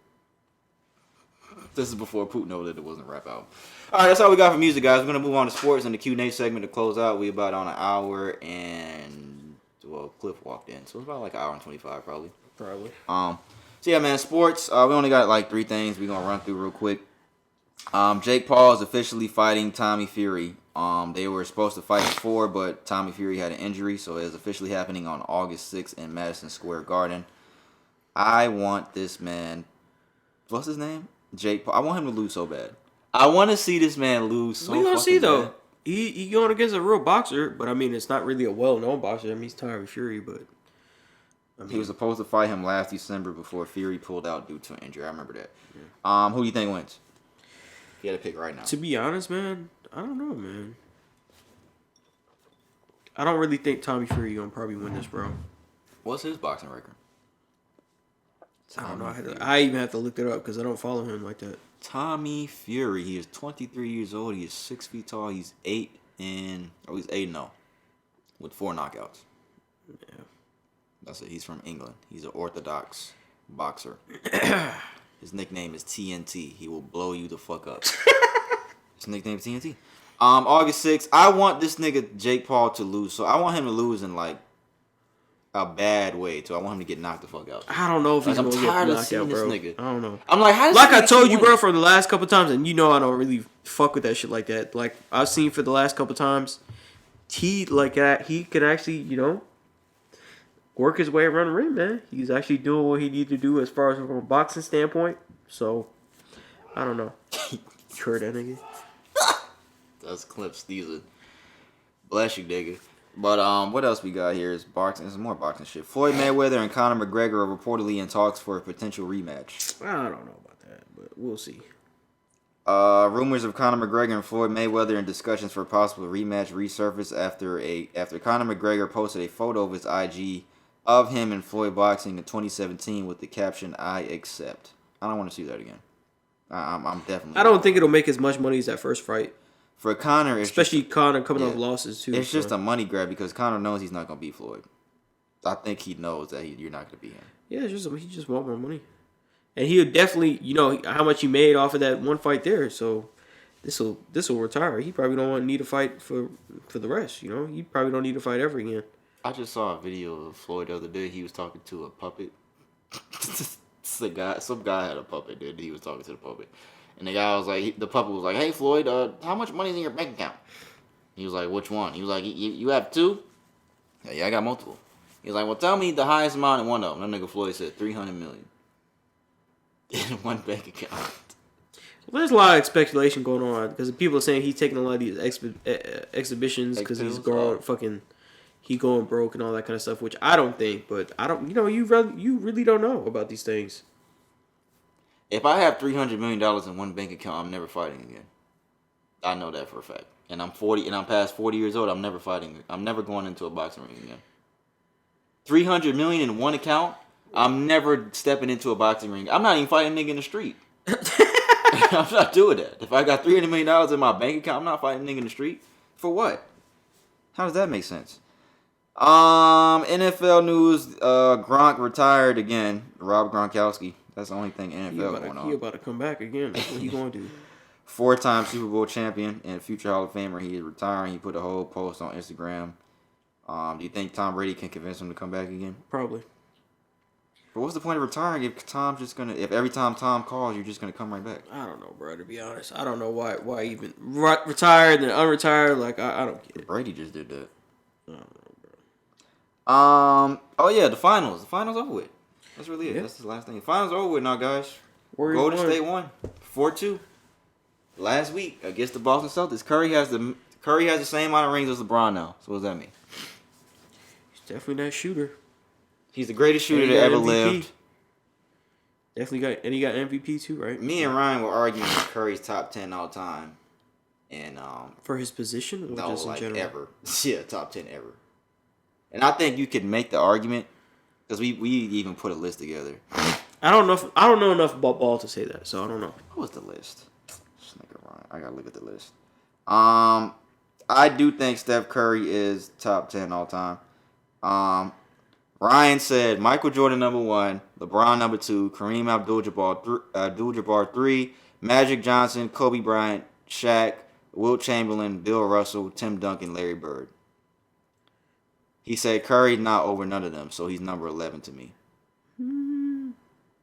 This is before Poot know that it wasn't a rap album. All right, that's all we got for music, guys. We're gonna move on to sports and the Q&A segment to close out. We about on an hour and Cliff walked in, so it's about like an hour and 25 probably. So yeah, man, sports. We only got like 3 things we're gonna run through real quick. Jake Paul is officially fighting Tommy Fury. They were supposed to fight before, but Tommy Fury had an injury, so it is officially happening on August 6th in Madison Square Garden. I want this man. What's his name? Jake Paul. I want him to lose so bad. I want to see this man lose so bad. We gonna see though. He going against a real boxer, but I mean it's not really a well-known boxer. I mean he's Tommy Fury, but he was supposed to fight him last December before Fury pulled out due to an injury. I remember that. Yeah. Who do you think wins? You had to pick right now. To be honest, man, I don't know, man. I don't really think Tommy Fury gonna probably win this, bro. What's his boxing record? I don't know. I even have to look it up because I don't follow him like that. Tommy Fury. He is 23 years old. He is 6 feet tall. He's 8-0 with 4 knockouts. Yeah, that's it. He's from England. He's an orthodox boxer. His nickname is TNT. He will blow you the fuck up. His nickname is TNT. August 6th. I want this nigga Jake Paul to lose. So I want him to lose in like a bad way too. I want him to get knocked the fuck out. I don't know if he's I'm gonna tired get of knocked seeing out, this bro. nigga. I don't know. I'm like, how does like I this told nigga you, keep bro, from the last couple times, and you know I don't really fuck with that shit like that. Like I've seen for the last couple times, he could actually, work his way around the ring, man. He's actually doing what he needs to do as far as from a boxing standpoint. So I don't know. You heard that nigga? That's clips. These are bless you, nigga. But what else we got here is boxing. Some more boxing shit. Floyd Mayweather and Conor McGregor are reportedly in talks for a potential rematch. I don't know about that, but we'll see. Rumors of Conor McGregor and Floyd Mayweather in discussions for a possible rematch resurfaced after Conor McGregor posted a photo of his IG of him and Floyd boxing in 2017 with the caption "I accept." I don't want to see that again. I'm definitely. I don't think it'll make as much money as that first fight. For Conor, especially Conor coming off losses too. It's just a money grab because Conor knows he's not gonna beat Floyd. I think he knows that you're not gonna beat him. Yeah, he just want more money, and he'll definitely how much he made off of that one fight there. So this will retire. He probably don't need to fight for the rest. He probably don't need to fight ever again. I just saw a video of Floyd the other day. He was talking to a puppet. Some guy had a puppet, dude. He was talking to the puppet. And the guy was like, the puppet was like, "Hey Floyd, how much money is in your bank account?" He was like, "Which one?" He was like, "You have two?" Yeah, I got multiple. He was like, "Well, tell me the highest amount in one of them." That nigga Floyd said $300 million in one bank account. Well, there's a lot of speculation going on because people are saying he's taking a lot of these exhibitions because he's going broke and all that kind of stuff, which I don't think. But I don't, you really don't know about these things. If I have $300 million in one bank account, I'm never fighting again. I know that for a fact. And I'm 40, and I'm past 40 years old. I'm never fighting. I'm never going into a boxing ring again. $300 million in one account. I'm never stepping into a boxing ring. I'm not even fighting a nigga in the street. I'm not doing that. If I got $300 million in my bank account, I'm not fighting a nigga in the street. For what? How does that make sense? NFL news. Gronk retired again. Rob Gronkowski. That's the only thing NFL going on. He about to come back again. That's what he going to do. 4-time Super Bowl champion and future Hall of Famer. He is retiring. He put a whole post on Instagram. Do you think Tom Brady can convince him to come back again? Probably. But what's the point of retiring if every time Tom calls, you're just gonna come right back? I don't know, bro. To be honest, I don't know why even retired and unretired. Like I don't get it. Brady just did that. I don't know, bro. Oh yeah, the finals. The finals over with. That's really it. Yeah. That's the last thing. The finals are over with now, guys. Golden State won 4-2 last week against the Boston Celtics. Curry has the same amount of rings as LeBron now. So what does that mean? He's definitely that shooter. He's the greatest shooter that ever lived. Definitely he got MVP too, right? Me and Ryan were arguing Curry's top 10 all time, and for his position, or no, just in like general? ever. Yeah, top 10 ever. And I think you could make the argument because we even put a list together. I don't know enough about ball to say that, so I don't know. What was the list? I gotta look at the list. I do think Steph Curry is top 10 all time. Ryan said Michael Jordan number 1, LeBron number 2, Kareem Abdul-Jabbar 3, Magic Johnson, Kobe Bryant, Shaq, Wilt Chamberlain, Bill Russell, Tim Duncan, Larry Bird. He said Curry not over none of them, so he's number 11 to me.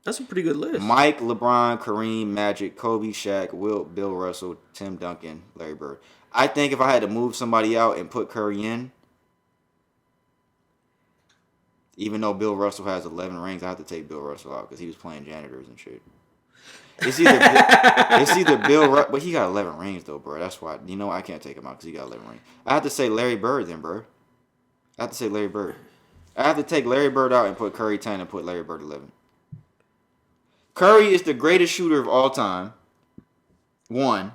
That's a pretty good list. Mike, LeBron, Kareem, Magic, Kobe, Shaq, Wilt, Bill Russell, Tim Duncan, Larry Bird. I think if I had to move somebody out and put Curry in, even though Bill Russell has 11 rings, I have to take Bill Russell out because he was playing janitors and shit. It's either Bill Russell, but he got 11 rings though, bro. That's why I can't take him out because he got 11 rings. I have to say Larry Bird then, bro. I have to say Larry Bird. I have to take Larry Bird out and put Curry 10 and put Larry Bird 11. Curry is the greatest shooter of all time. 1.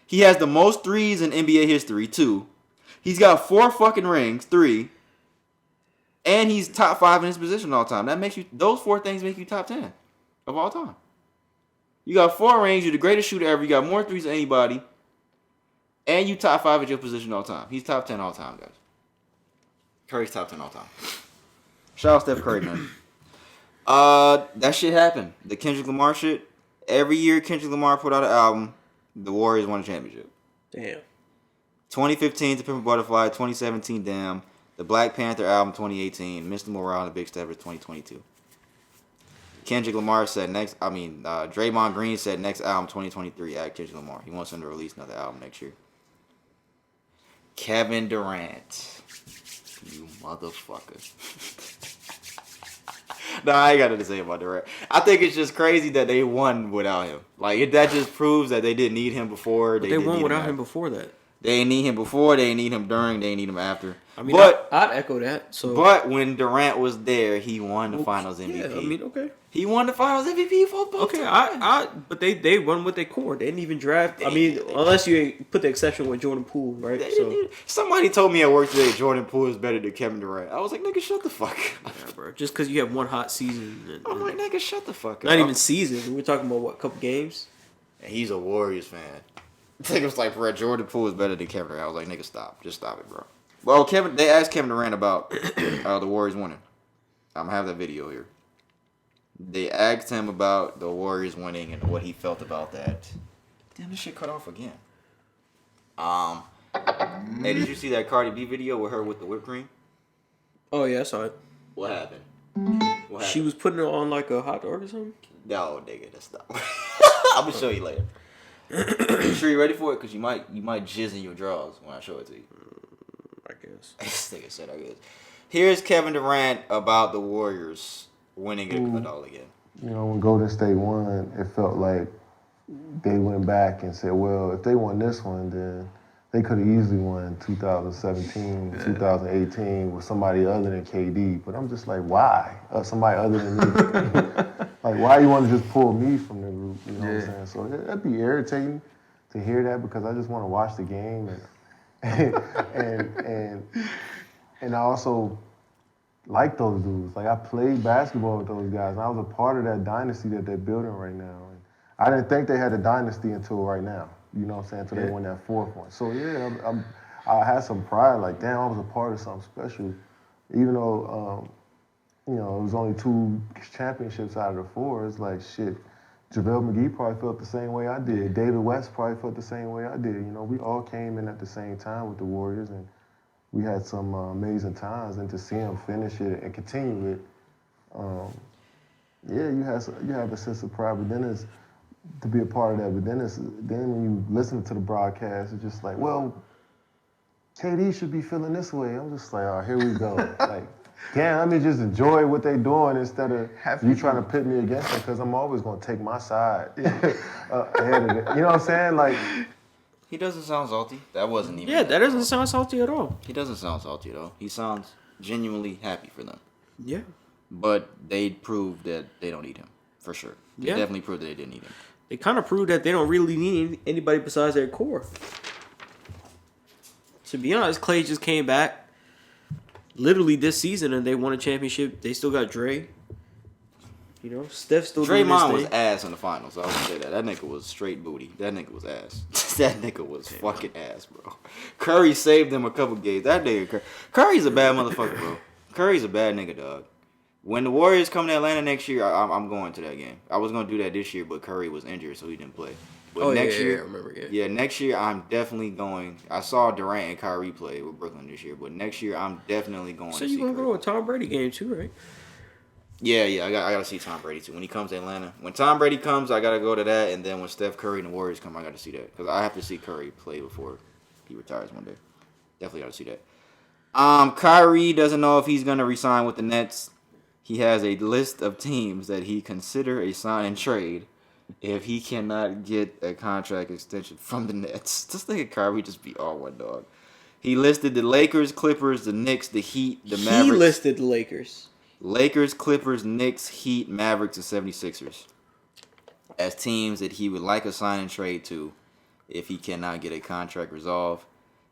He has the most threes in NBA history. 2. He's got 4 fucking rings. 3. And he's top 5 in his position all time. Those 4 things make you top 10 of all time. You got 4 rings. You're the greatest shooter ever. You got more threes than anybody. And you top 5 at your position all time. He's top 10 all time, guys. Curry's top 10 all time. Shout out Steph Curry, man. That shit happened. The Kendrick Lamar shit. Every year Kendrick Lamar put out an album, the Warriors won a championship. Damn. 2015 To Pimp a Butterfly, 2017 Damn, The Black Panther album 2018. Mr. Morale and the Big Steppers 2022. Kendrick Lamar said Draymond Green said next album 2023 at Kendrick Lamar. He wants him to release another album next year. Kevin Durant. You motherfucker. Nah, I ain't got nothing to say about Durant. I think it's just crazy that they won without him. Like, that just proves that they didn't need him before. They won without him before that. They didn't need him before. They didn't need him during. They didn't need him after. I mean, I'd echo that. So, but when Durant was there, he won the Finals MVP. Yeah, I mean, okay. He won the Finals MVP for both times. But they won with their core. They didn't even draft. Unless you put the exception with Jordan Poole, right? Somebody told me at work today Jordan Poole is better than Kevin Durant. I was like, nigga, shut the fuck up. Yeah, bro. Just because you have one hot season. I'm like, nigga, shut the fuck up. Not even season. We're talking about, what, couple games? And he's a Warriors fan. I think it was like, bro, Jordan Poole is better than Kevin Durant. I was like, nigga, stop. Just stop it, bro. Well, they asked Kevin Durant about the Warriors winning. I'm going to have that video here. They asked him about the Warriors winning and what he felt about that. Damn, this shit cut off again. Hey, did you see that Cardi B video with her with the whipped cream? Oh, yeah, I saw it. What happened? She was putting it on like a hot dog or something? No, nigga, that's not. I'm going to show you later. You sure you ready for it? Because you might jizz in your drawers when I show it to you. I guess. This nigga said I guess. Here's Kevin Durant about the Warriors winning it all again. You know, when Golden State won, it felt like they went back and said, well, if they won this one, then they could have easily won 2017, 2018 with somebody other than KD. But I'm just like, why? Somebody other than me. Like, why you want to just pull me from the group? You know what I'm saying? So that'd be irritating to hear that because I just want to watch the game and I also like those dudes. Like, I played basketball with those guys, and I was a part of that dynasty that they're building right now. And I didn't think they had a dynasty until right now. You know what I'm saying? Until they won that fourth one. So yeah, I had some pride. Like, damn, I was a part of something special, even though. You know, it was only 2 championships out of the 4. It's like, shit, JaVale McGee probably felt the same way I did. David West probably felt the same way I did. You know, we all came in at the same time with the Warriors, and we had some amazing times. And to see them finish it and continue it, you have a sense of pride. But then it's to be a part of that. But then when you listen to the broadcast, it's just like, well, KD should be feeling this way. I'm just like, oh, here we go. Like, damn, let me just enjoy what they're doing instead of you trying to pit me against them because I'm always going to take my side ahead of it. You know what I'm saying? Like, he doesn't sound salty. That wasn't even. Yeah, that doesn't sound salty at all. He doesn't sound salty at all. He sounds genuinely happy for them. Yeah. But they proved that they don't need him, for sure. They definitely proved that they didn't need him. They kind of proved that they don't really need anybody besides their core. To be honest, Clay just came back literally this season and they won a championship. They still got Dre. You know, Steph still doing his Draymond thing. was ass in the finals. So I would say that. That nigga was straight booty. That nigga was ass. That nigga was fucking ass, bro. Curry saved them a couple games. That nigga Curry's a bad motherfucker, bro. Curry's a bad nigga, dog. When the Warriors come to Atlanta next year, I'm going to that game. I was going to do that this year, but Curry was injured, so he didn't play. But next year, I remember. Yeah, next year I'm definitely going. I saw Durant and Kyrie play with Brooklyn this year, but next year I'm definitely going to see So you're going to Curry. go to a Tom Brady game too, right? Yeah, I got to see Tom Brady too. When he comes to Atlanta. When Tom Brady comes, I got to go to that, and then when Steph Curry and the Warriors come, I got to see that. Because I have to see Curry play before he retires one day. Definitely got to see that. Kyrie doesn't know if he's going to resign with the Nets. He has a list of teams that he consider a sign and trade if he cannot get a contract extension from the Nets. This nigga Kyrie just be all one, dog. He listed the Lakers, Clippers, the Knicks, the Heat, the Mavericks. He listed the Lakers. Lakers, Clippers, Knicks, Heat, Mavericks, and 76ers as teams that he would like a sign and trade to if he cannot get a contract resolved.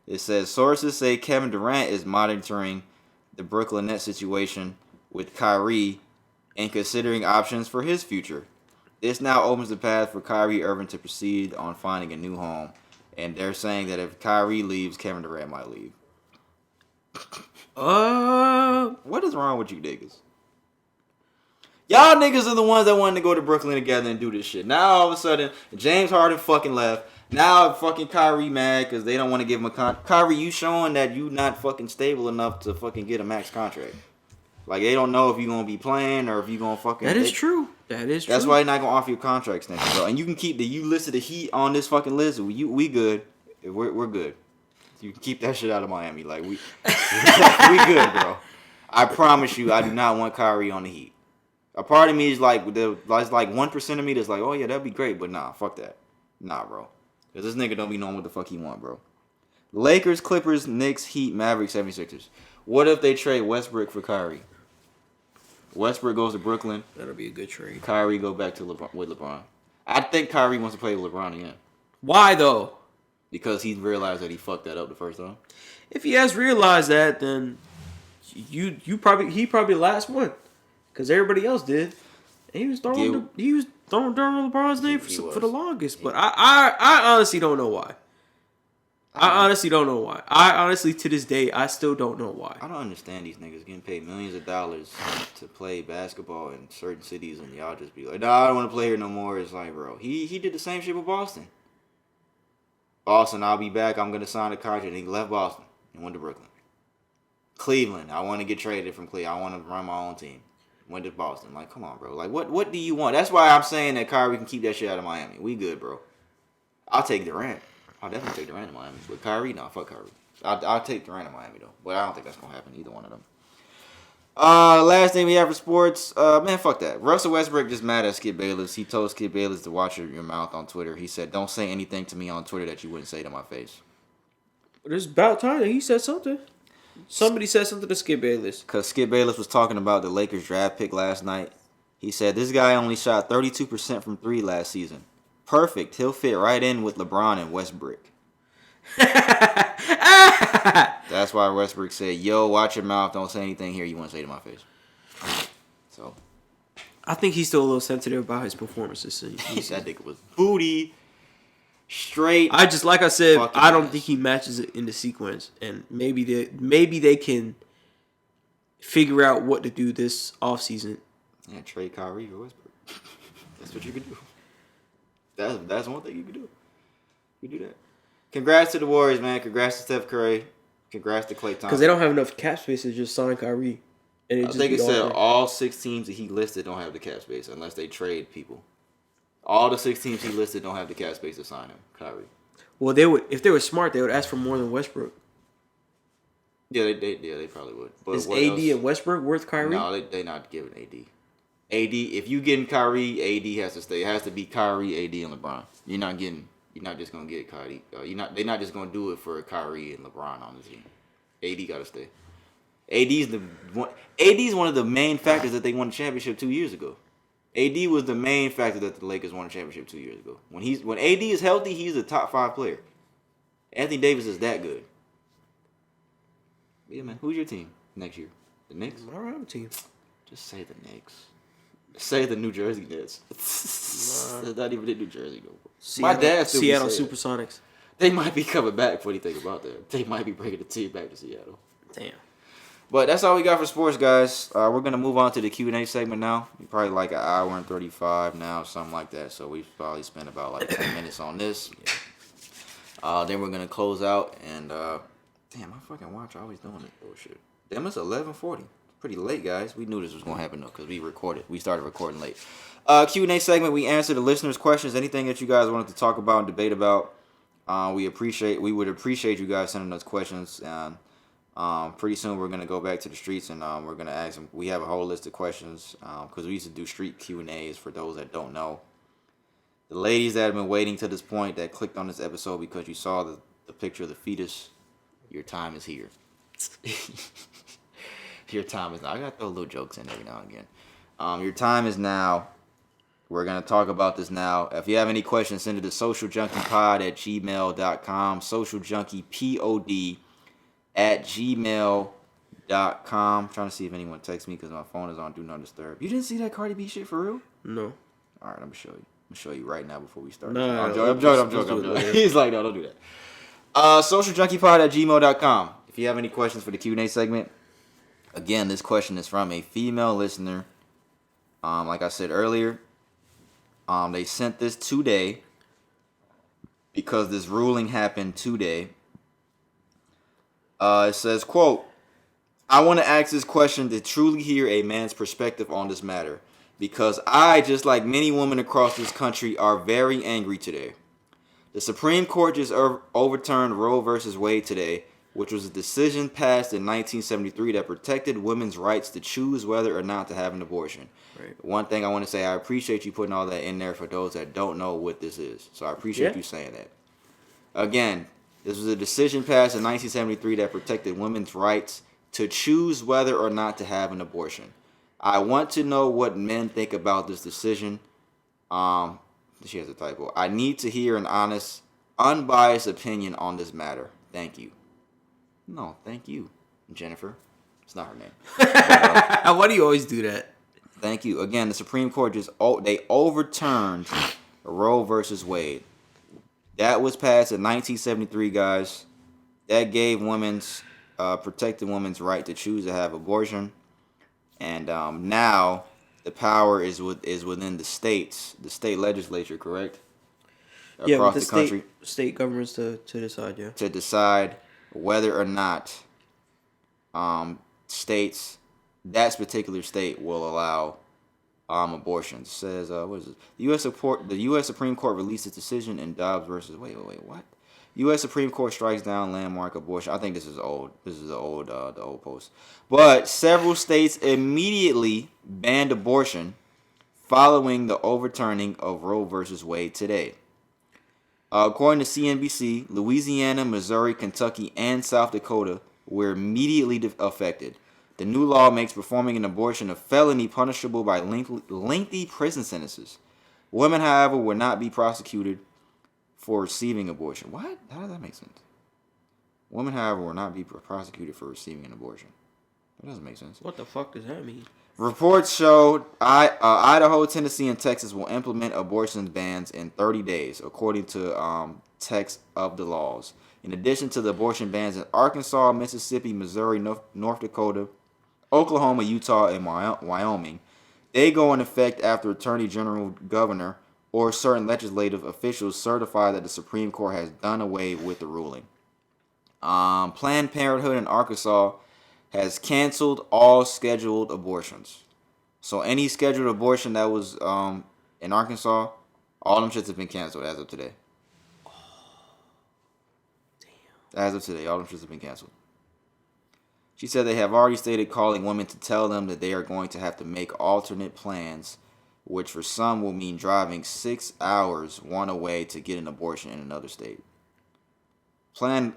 It says sources say Kevin Durant is monitoring the Brooklyn Nets situation with Kyrie and considering options for his future. This now opens the path for Kyrie Irving to proceed on finding a new home. And they're saying that if Kyrie leaves, Kevin Durant might leave. What is wrong with you niggas? Y'all niggas are the ones that wanted to go to Brooklyn together and do this shit. Now all of a sudden, James Harden fucking left. Now fucking Kyrie mad because they don't want to give him a contract. Kyrie, you showing that you not fucking stable enough to fucking get a max contract. Like, they don't know if you're going to be playing or if you're going to fucking... That is true. That is true. That's why they're not going to offer you a contract extension, bro. And you can keep you listed the Heat on this fucking list. We good. We're good. You can keep that shit out of Miami. Like, we good, bro. I promise you, I do not want Kyrie on the Heat. A part of me is like, there's like 1% of me that's like, oh yeah, that'd be great, but nah, fuck that. Nah, bro. Because this nigga don't be knowing what the fuck he want, bro. Lakers, Clippers, Knicks, Heat, Mavericks, 76ers. What if they trade Westbrook for Kyrie? Westbrook goes to Brooklyn. That'll be a good trade. Kyrie go back to LeBron. I think Kyrie wants to play with LeBron again. Why though? Because he realized that he fucked that up the first time. If he has realized that, then he probably the last one, because everybody else did. And he was throwing during LeBron's name for the longest. But I honestly don't know why. I honestly don't know why. I honestly, to this day, I still don't know why. I don't understand these niggas getting paid millions of dollars to play basketball in certain cities, and y'all just be like, nah, I don't want to play here no more. It's like, bro, he did the same shit with Boston. Boston, I'll be back. I'm going to sign a contract. And he left Boston and went to Brooklyn. Cleveland, I want to get traded from Cleveland. I want to run my own team. Went to Boston. Like, come on, bro. Like, what do you want? That's why I'm saying that Kyrie can keep that shit out of Miami. We good, bro. I'll take Durant. I'll definitely take Durant in Miami. But Kyrie, no, fuck Kyrie. I'll take Durant in Miami, though. But I don't think that's going to happen, either one of them. Last thing we have for sports. Man, fuck that. Russell Westbrook just mad at Skip Bayless. He told Skip Bayless to watch your mouth on Twitter. He said, don't say anything to me on Twitter that you wouldn't say to my face. But it's about time that he said something. Somebody said something to Skip Bayless. Because Skip Bayless was talking about the Lakers draft pick last night. He said, this guy only shot 32% from 3 last season. Perfect. He'll fit right in with LeBron and Westbrook. That's why Westbrook said, yo, watch your mouth. Don't say anything here you want to say to my face. So, I think he's still a little sensitive about his performances. That nigga was booty. Straight. I said, I don't ass. think he matches it in the sequence. And maybe they can figure out what to do this offseason. Yeah, trade Kyrie or Westbrook. That's what you can do. That's one thing you can do. You do that. Congrats to the Warriors, man. Congrats to Steph Curry. Congrats to Klay Thompson. Because they don't have enough cap space to just sign Kyrie. And I think it said all 6 teams that he listed don't have the cap space unless they trade people. All the 6 teams he listed don't have the cap space to sign him, Kyrie. Well, they would, if they were smart, they would ask for more than Westbrook. Yeah, they probably would. But is AD else? And Westbrook worth Kyrie? No, they not giving AD. AD, if you getting Kyrie, AD has to stay. It has to be Kyrie, AD, and LeBron. You're not just gonna get Kyrie. They're not just gonna do it for Kyrie and LeBron on the team. AD gotta stay. AD's one of the main factors that they won the championship 2 years ago. AD was the main factor that the Lakers won a championship 2 years ago. When AD is healthy, he's a top 5 player. Anthony Davis is that good. Yeah, man. Who's your team next year? The Knicks? I don't have a team. Just say the Knicks. Say the New Jersey Nets. They're not even in New Jersey no more. My dad still Seattle Supersonics. They might be coming back. What do you think about that? They might be bringing the team back to Seattle. Damn. But that's all we got for sports, guys. We're gonna move on to the Q&A segment now. We probably like an hour and 35 now, something like that. So we probably spent about like 10 minutes on this. Then we're gonna close out and damn, my fucking watch always doing this bullshit. Damn, it's 11:40. Pretty late, guys. We knew this was gonna happen though, because we started recording late. Q&A segment. We answer the listeners' questions. Anything that you guys wanted to talk about and debate about. We would appreciate you guys sending us questions. And pretty soon we're gonna go back to the streets and we're gonna ask them. We have a whole list of questions because we used to do street Q&As for those that don't know. The ladies that have been waiting to this point that clicked on this episode because you saw the picture of the fetus, your time is here. Your time is now. I gotta throw little jokes in every now and again. Your time is now. We're gonna talk about this now. If you have any questions, send it to socialjunkiePod@gmail.com. socialjunkiePod@gmail.com. I'm trying to see if anyone texts me because my phone is on Do Not Disturb. You didn't see that Cardi B shit for real? No. All right, I'm gonna show you. I'm gonna show you right now before we start. No, I'm joking. He's like, no, don't do that. SocialjunkiePod@gmail.com. If you have any questions for the Q&A segment, again, this question is from a female listener. Like I said earlier, they sent this today, because this ruling happened today. It says, quote, I want to ask this question to truly hear a man's perspective on this matter, because I, just like many women across this country, are very angry today. The Supreme Court just overturned Roe v. Wade today, which was a decision passed in 1973 that protected women's rights to choose whether or not to have an abortion. Right. One thing I want to say, I appreciate you putting all that in there for those that don't know what this is. So I appreciate you saying that. Again, this was a decision passed in 1973 that protected women's rights to choose whether or not to have an abortion. I want to know what men think about this decision. She has a typo. I need to hear an honest, unbiased opinion on this matter. Thank you. No, thank you, Jennifer. It's not her name. Why do you always do that? Thank you. Again, the Supreme Court they overturned Roe versus Wade. That was passed in 1973, guys. That gave protected women's right to choose to have abortion. And now the power is within the states, the state legislature, correct? Across the country. State governments to decide, yeah. To decide whether or not that particular state will allow abortions. It says, what is it? The U.S. Supreme Court released its decision in Dobbs versus... Wait, what? U.S. Supreme Court strikes down landmark abortion. I think this is old. This is the old post. But several states immediately banned abortion following the overturning of Roe versus Wade today. According to CNBC, Louisiana, Missouri, Kentucky, and South Dakota were immediately affected. The new law makes performing an abortion a felony punishable by lengthy prison sentences. Women, however, will not be prosecuted for receiving abortion. What? How does that make sense? Women, however, will not be prosecuted for receiving an abortion. That doesn't make sense. What the fuck does that mean? Reports showed Idaho, Tennessee, and Texas will implement abortion bans in 30 days, according to text of the laws. In addition to the abortion bans in Arkansas, Mississippi, Missouri, North Dakota, Oklahoma, Utah, and Wyoming, they go in effect after Attorney General, Governor, or certain legislative officials certify that the Supreme Court has done away with the ruling. Planned Parenthood in Arkansas has canceled all scheduled abortions. So any scheduled abortion that was in Arkansas, all them shits have been canceled as of today. Oh, damn. As of today, all them shits have been canceled. She said they have already stated calling women to tell them that they are going to have to make alternate plans, which for some will mean driving 6 hours one away to get an abortion in another state. Breaking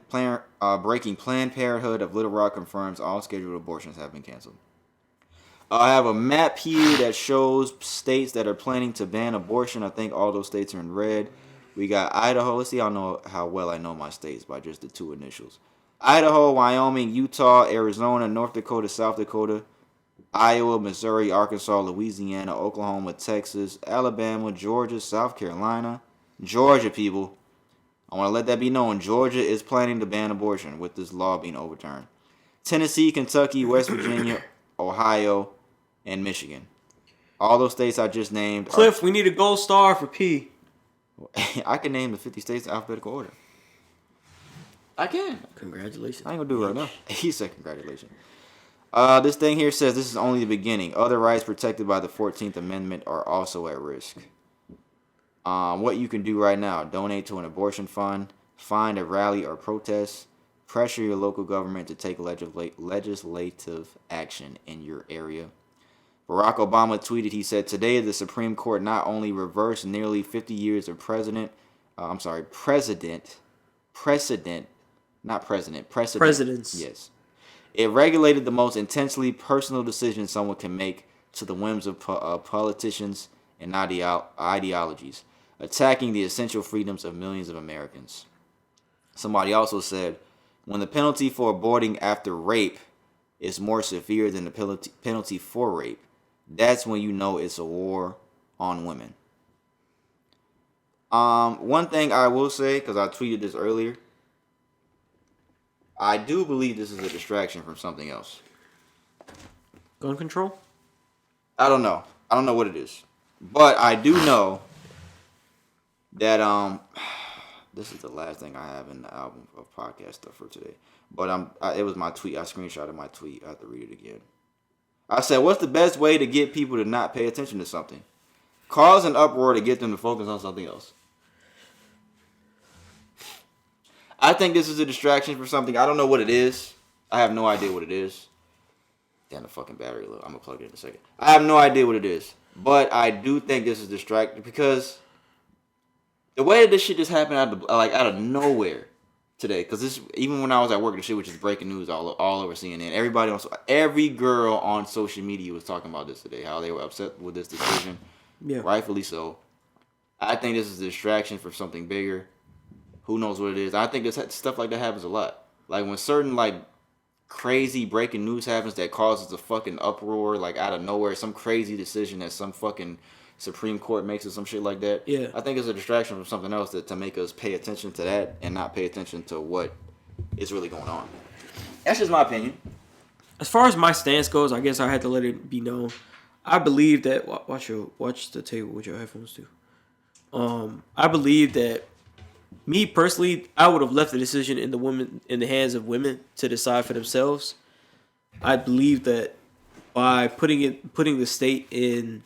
Planned Parenthood of Little Rock confirms all scheduled abortions have been canceled. I have a map here that shows states that are planning to ban abortion. I think all those states are in red. We got Idaho. Let's see how well I know my states by just the two initials. Idaho, Wyoming, Utah, Arizona, North Dakota, South Dakota, Iowa, Missouri, Arkansas, Louisiana, Oklahoma, Texas, Alabama, Georgia, South Carolina. Georgia, people. I want to let that be known. Georgia is planning to ban abortion with this law being overturned. Tennessee, Kentucky, West Virginia, Ohio, and Michigan. All those states I just named. Cliff, we need a gold star for P. I can name the 50 states in alphabetical order. I can. Congratulations. I ain't gonna do it right now. He said congratulations. This thing here says this is only the beginning. Other rights protected by the 14th Amendment are also at risk. What you can do right now: donate to an abortion fund, find a rally or protest, pressure your local government to take legislative action in your area. Barack Obama tweeted, he said, today the Supreme Court not only reversed nearly 50 years of precedent. Yes. It regulated the most intensely personal decisions someone can make to the whims of politicians and ideologies, attacking the essential freedoms of millions of Americans. Somebody also said, when the penalty for aborting after rape is more severe than the penalty for rape, that's when you know it's a war on women. One thing I will say, because I tweeted this earlier, I do believe this is a distraction from something else. Gun control? I don't know. I don't know what it is. But I do know that This is the last thing I have in the album of podcast stuff for today. But it was my tweet. I screenshotted my tweet. I have to read it again. I said, what's the best way to get people to not pay attention to something? Cause an uproar to get them to focus on something else. I think this is a distraction for something. I don't know what it is. I have no idea what it is. Damn, the fucking battery low. I'm going to plug it in a second. I have no idea what it is. But I do think this is distracting because the way that this shit just happened out of nowhere today. Because this, even when I was at work, the shit was just breaking news all over CNN. Every girl on social media was talking about this today. How they were upset with this decision. Yeah. Rightfully so. I think this is a distraction for something bigger. Who knows what it is? I think this stuff like that happens a lot. Like when certain like crazy breaking news happens that causes a fucking uproar, like out of nowhere, some crazy decision that some fucking Supreme Court makes or some shit like that. Yeah. I think it's a distraction from something else to make us pay attention to that and not pay attention to what is really going on. That's just my opinion. As far as my stance goes, I guess I had to let it be known. I believe that watch the table with your headphones too. I believe that me personally, I would have left the decision in the hands of women to decide for themselves. I believe that by putting the state in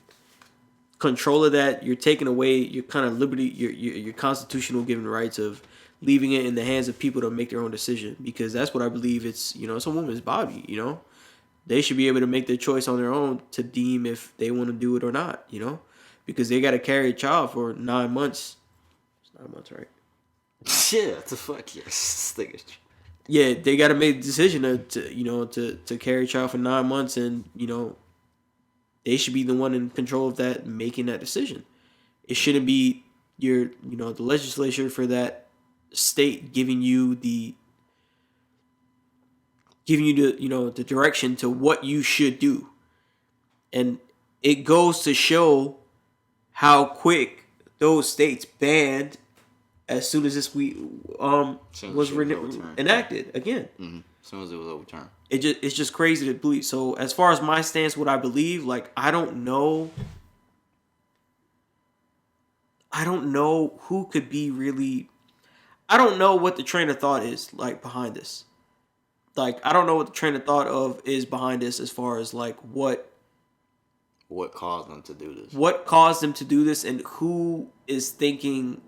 control of that, you're taking away your kind of liberty, your constitutional given rights of leaving it in the hands of people to make their own decision. Because that's what I believe. It's a woman's body. They should be able to make their choice on their own to deem if they want to do it or not. Because they got to carry a child for 9 months. It's 9 months, right? Yeah, what the fuck, yes. Yeah, they got to make the decision to carry a child for 9 months, and they should be the one in control of that, making that decision. It shouldn't be the legislature for that state giving you the the direction to what you should do. And it goes to show how quick those states banned as soon as this was enacted again. Mm-hmm. As soon as it was overturned. It's just crazy to believe. So as far as my stance, what I believe, like I don't know who could be really. I don't know what the train of thought is like behind this. Like I don't know what the train of thought is behind this as far as like what caused them to do this. What caused them to do this, and who is thinking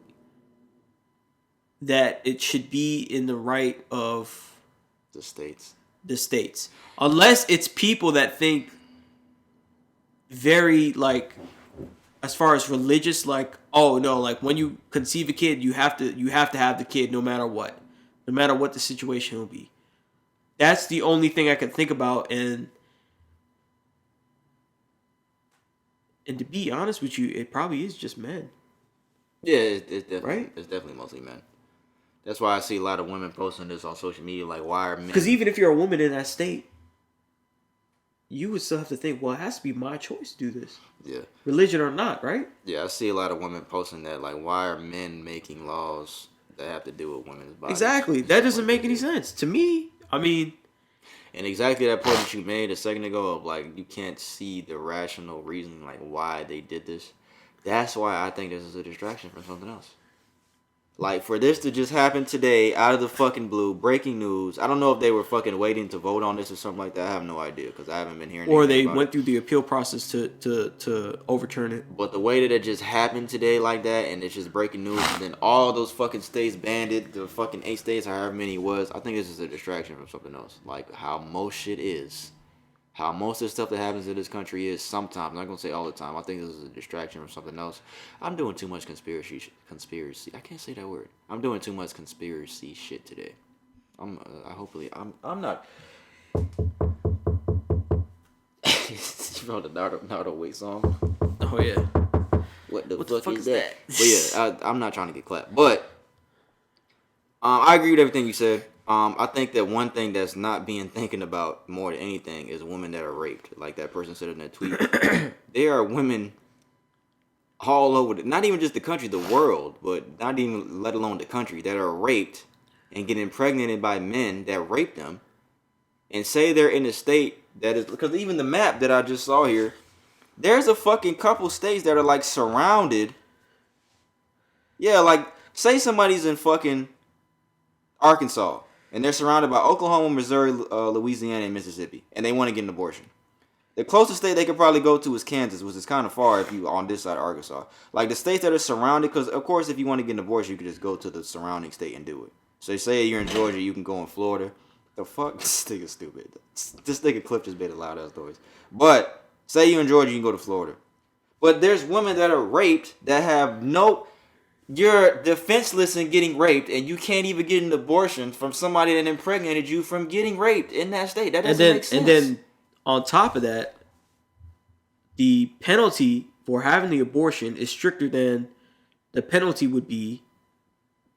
that it should be in the right of the states. Unless it's people that think very like as far as religious, like, oh no, like when you conceive a kid, you have to have the kid no matter what the situation will be. That's the only thing I can think about, and to be honest with you, it probably is just men. Yeah, it's definitely, right? It's definitely mostly men. That's why I see a lot of women posting this on social media, like, why are men... Because even if you're a woman in that state, you would still have to think, well, it has to be my choice to do this. Yeah. Religion or not, right? Yeah, I see a lot of women posting that, like, why are men making laws that have to do with women's bodies? Exactly. That doesn't make any sense. To me, I mean... And exactly that point that you made a second ago of, like, you can't see the rational reason, like, why they did this. That's why I think this is a distraction from something else. Like, for this to just happen today, out of the fucking blue, breaking news. I don't know if they were fucking waiting to vote on this or something like that. I have no idea, because I haven't been hearing or they went through the appeal process to overturn it. But the way that it just happened today like that, and it's just breaking news, and then all those fucking states banned it, the fucking 8 states, however many it was, I think this is a distraction from something else. Like, how most shit is. How most of the stuff that happens in this country is sometimes. I'm not going to say all the time. I think this is a distraction from something else. I'm doing too much conspiracy. I can't say that word. I'm doing too much conspiracy shit today. I'm not. You know the Naruto Wait song? Oh, yeah. What the fuck is that? But yeah, I'm not trying to get clapped. But I agree with everything you said. I think that one thing that's not being thinking about more than anything is women that are raped. Like that person said in that tweet. There are women all over, not even just the country, the world, but not even let alone the country, that are raped and get impregnated by men that rape them and say they're in a state that is, because even the map that I just saw here, there's a fucking couple states that are like surrounded. Yeah, like say somebody's in fucking Arkansas and they're surrounded by Oklahoma, Missouri, Louisiana, and Mississippi, and they want to get an abortion. The closest state they could probably go to is Kansas, which is kind of far if you on this side of Arkansas. Like the states that are surrounded, because of course if you want to get an abortion, you could just go to the surrounding state and do it. So say you're in Georgia, you can go in Florida. The fuck? This nigga's stupid. This nigga Cliff just made a loud ass noise. But say you're in Georgia, you can go to Florida. But there's women that are raped that have no... You're defenseless in getting raped, and you can't even get an abortion from somebody that impregnated you from getting raped in that state. That doesn't make sense. And then on top of that, the penalty for having the abortion is stricter than the penalty would be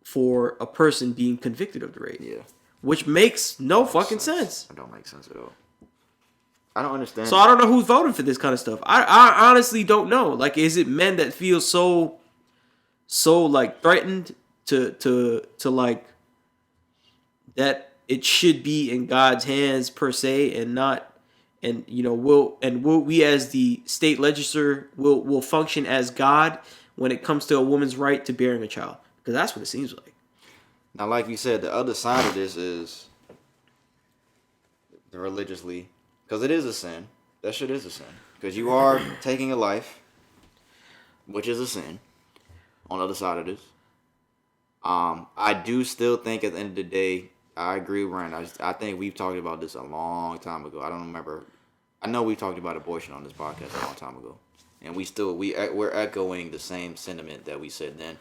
for a person being convicted of the rape. Yeah. Which makes no fucking sense. It don't make sense at all. I don't understand. So I don't know who's voting for this kind of stuff. I honestly don't know. Like, is it men that feel so like threatened to like that it should be in God's hands per se and not, and you know, will we as the state legislature will function as God when it comes to a woman's right to bearing a child? Because that's what it seems like. Now, like you said, the other side of this is the religiously, because it is a sin. That shit is a sin. Because you are taking a life, which is a sin, on the other side of this. I do still think at the end of the day, I agree with Ryan. I think we've talked about this a long time ago. I don't remember. I know we talked about abortion on this podcast a long time ago. And we're echoing the same sentiment that we said then.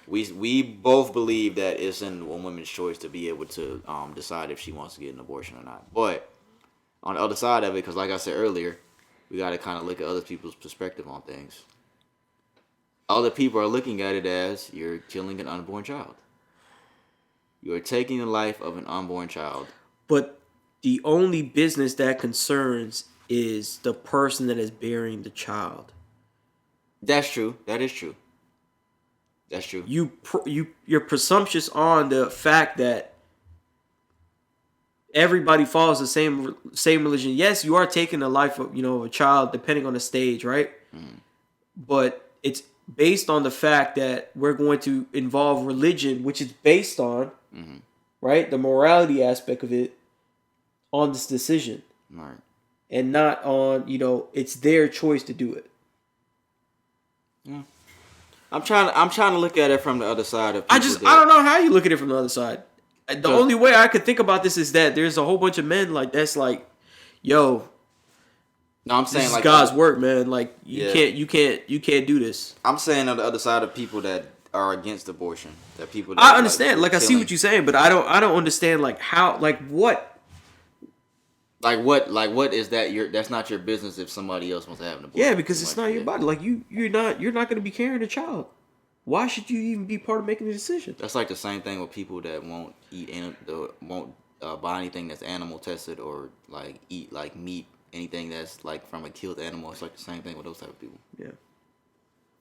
We both believe that it's in a woman's choice to be able to decide if she wants to get an abortion or not. But on the other side of it, because like I said earlier, we got to kind of look at other people's perspective on things. Other people are looking at it as you're killing an unborn child. You are taking the life of an unborn child. But the only business that concerns is the person that is bearing the child. That's true. That is true. That's true. You're presumptuous on the fact that everybody follows the same religion. Yes, you are taking the life of a child depending on the stage, right? Mm-hmm. But it's based on the fact that we're going to involve religion, which is based on right, the morality aspect of it, on this decision, right, and not on it's their choice to do it. Yeah. I'm trying to look at it from the other side of. I don't know how you look at it from the other side. The only way I could think about this is that there's a whole bunch of men that's like, yo. No, I'm saying this like is God's work, man. Like you can't do this. I'm saying on the other side of people that are against abortion, that people. That I understand. Like I see what you're saying, but I don't understand like how what. Like what is that? That's not your business if somebody else wants to have an abortion. Yeah, because it's not your body. Like you're not going to be carrying a child. Why should you even be part of making the decision? That's like the same thing with people that won't eat won't buy anything that's animal tested or like eat like meat, anything that's like from a killed animal. It's like the same thing with those type of people. Yeah.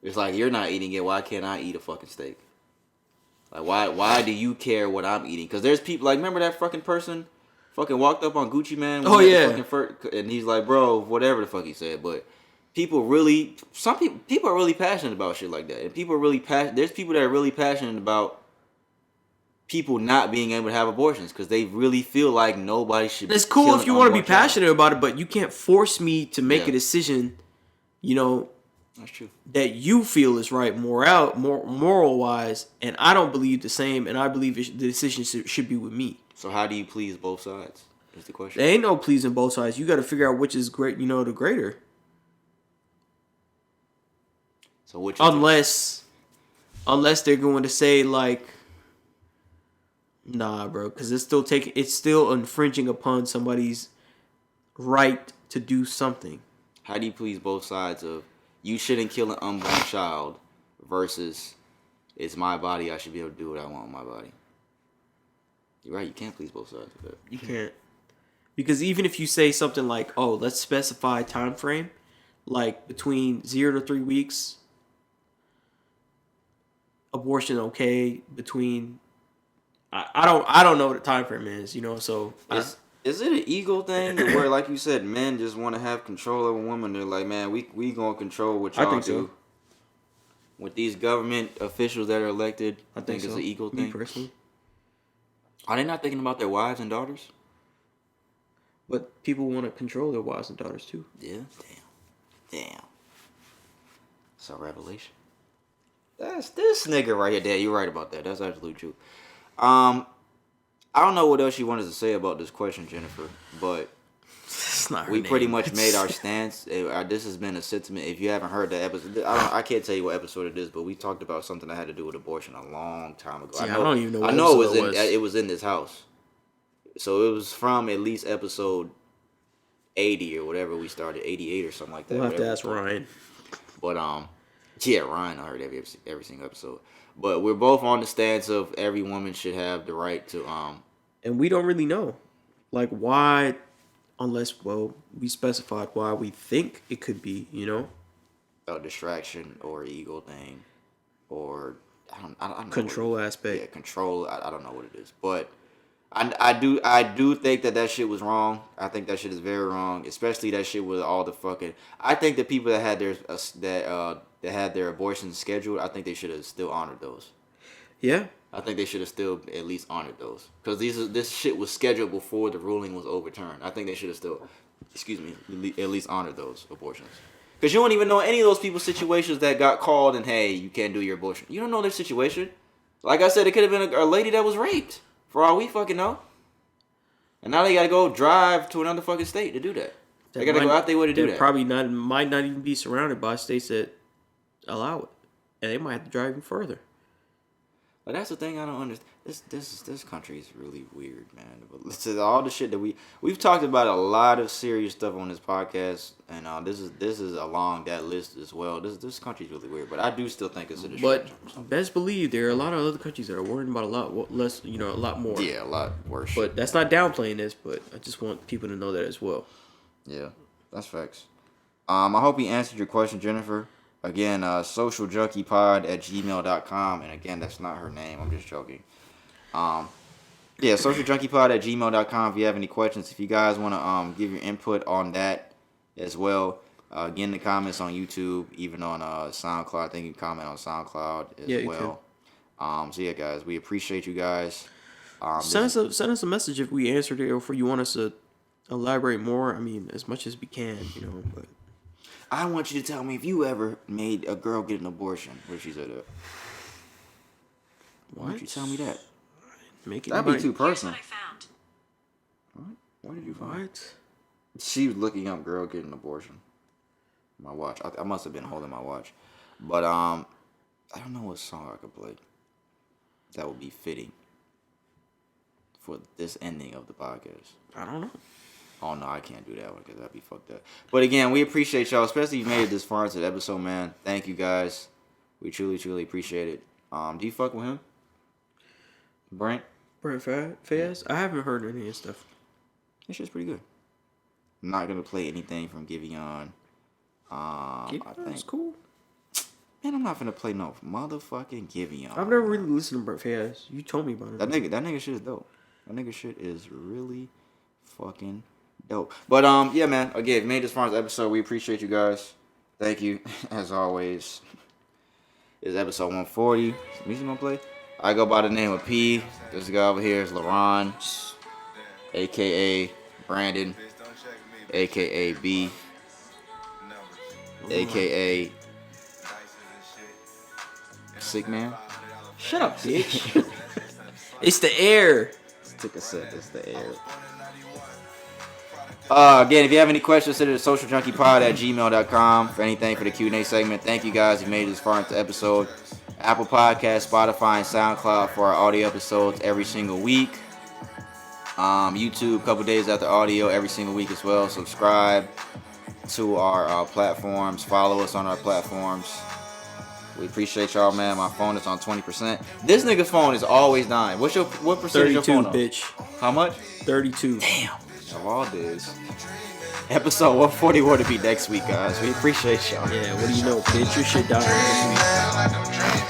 It's like you're not eating it. Why can't I eat a fucking steak? Like why do you care what I'm eating? Because there's people like remember that fucking person. Fucking walked up on Gucci Man. Oh yeah. And he's like, bro, whatever the fuck he said. But some people are really passionate about shit like that. And people are really there's people that are really passionate about people not being able to have abortions because they really feel like nobody should. It's cool if you want to be passionate about it, but you can't force me to make a decision. That's true. That you feel is right, moral wise, and I don't believe the same. And I believe the decision should be with me. So how do you please both sides? Is the question. There ain't no pleasing both sides. You got to figure out which is great. The greater. So which? Unless they're going to say like, nah, bro, because it's still infringing upon somebody's right to do something. How do you please both sides of you shouldn't kill an unborn child versus it's my body, I should be able to do what I want with my body? You're right, you can't please both sides of that. You can't. Because even if you say something like, oh, let's specify a time frame, like between 0 to 3 weeks, abortion okay, between I don't know what the time frame is, so is it an ego thing where like you said, men just want to have control of a woman? They're like, man, we gonna control what y'all do. with these government officials that are elected, I think it's so. an equal Me thing. personally. Are they not thinking about their wives and daughters? But people want to control their wives and daughters too. Yeah. Damn. It's a revelation. That's this nigga right here. Dad, you're right about that. That's absolute truth. I don't know what else you wanted to say about this question, Jennifer, but It's not her we name. pretty much made our stance. This has been a sentiment. If you haven't heard the episode, I can't tell you what episode it is, but we talked about something that had to do with abortion a long time ago. I don't even know what I know episode it was in this house. So it was from at least episode 80 or whatever we started, 88 or something like that. We'll have to whatever. ask Ryan. But yeah, Ryan, I heard every single episode. But we're both on the stance of every woman should have the right to And we don't really know, like, why, unless we specified why we think it could be, a distraction or ego thing, or I don't know control aspect. Yeah, control. I don't know what it is, but I do think that shit was wrong. I think that shit is very wrong, especially that shit with all the fucking. I think the people that had that had their abortions scheduled, I think they should have still honored those. Yeah. I think they should have still at least honored those, because this shit was scheduled before the ruling was overturned. I think they should have still, at least honored those abortions. Because you don't even know any of those people's situations that got called and, hey, you can't do your abortion. You don't know their situation. Like I said, it could have been a lady that was raped, for all we fucking know. And now they got to go drive to another fucking state to do that. They got to go out their way to do that. Probably might not even be surrounded by states that allow it. And they might have to drive even further. But that's the thing I don't understand. This country is really weird, man. But listen to all the shit that we've talked about a lot of serious stuff on this podcast, and this is along that list as well. This country's really weird, but I do still think it's a distraction. But best believe there are a lot of other countries that are worrying about a lot less, a lot more. Yeah, a lot worse. But that's not downplaying this. But I just want people to know that as well. Yeah, that's facts. I hope he answered your question, Jennifer. Again, socialjunkeypod@gmail.com. And again, that's not her name. I'm just joking. Yeah, socialjunkeypod@gmail.com. If you have any questions, if you guys want to give your input on that as well, get in the comments on YouTube, even on SoundCloud. I think you can comment on SoundCloud as well. So yeah, guys, we appreciate you guys. Send us a message if we answered it, or if you want us to elaborate more. I mean, as much as we can, But I want you to tell me if you ever made a girl get an abortion. What she said that? Why don't you tell me that? That'd be too personal. Here's what I found. What did you find? What? She was looking up girl getting an abortion. My watch. I must have been holding my watch. But I don't know what song I could play that would be fitting for this ending of the podcast. I don't know. Oh no, I can't do that one because that'd be fucked up. But again, we appreciate y'all, especially if you made it this far into the episode, man. Thank you guys. We truly, truly appreciate it. Do you fuck with him? Brent Fayez? I haven't heard any of his stuff. That shit's pretty good. I'm not gonna play anything from Giveon. I think it's cool. Man, I'm not gonna play no motherfucking Giveon. I've never really listened to Brent Fayez. You told me about it. That nigga shit is dope. That nigga shit is really fucking dope. But yeah, man. Again, if you made this far as episode, we appreciate you guys. Thank you, as always. It's episode 140. Music gonna play. I go by the name of P. This guy over here is LaRon, aka Brandon, aka B, aka Sick Man. Shut up, bitch. It's the air. Let's take a sip. It's the air. Again, if you have any questions, send it to socialjunkeypod@gmail.com for anything for the Q&A segment. Thank you guys who made it this far into the episode. Apple Podcasts, Spotify, and SoundCloud for our audio episodes every single week. YouTube, a couple days after audio every single week as well. Subscribe to our platforms. Follow us on our platforms. We appreciate y'all, man. My phone is on 20%. This nigga's phone is always dying. What percentage your phone on? 32, bitch. How much? 32. Damn. Of all days. Episode 141 to be next week, guys. We appreciate y'all. Yeah, what do you know, bitch? Your shit died next week.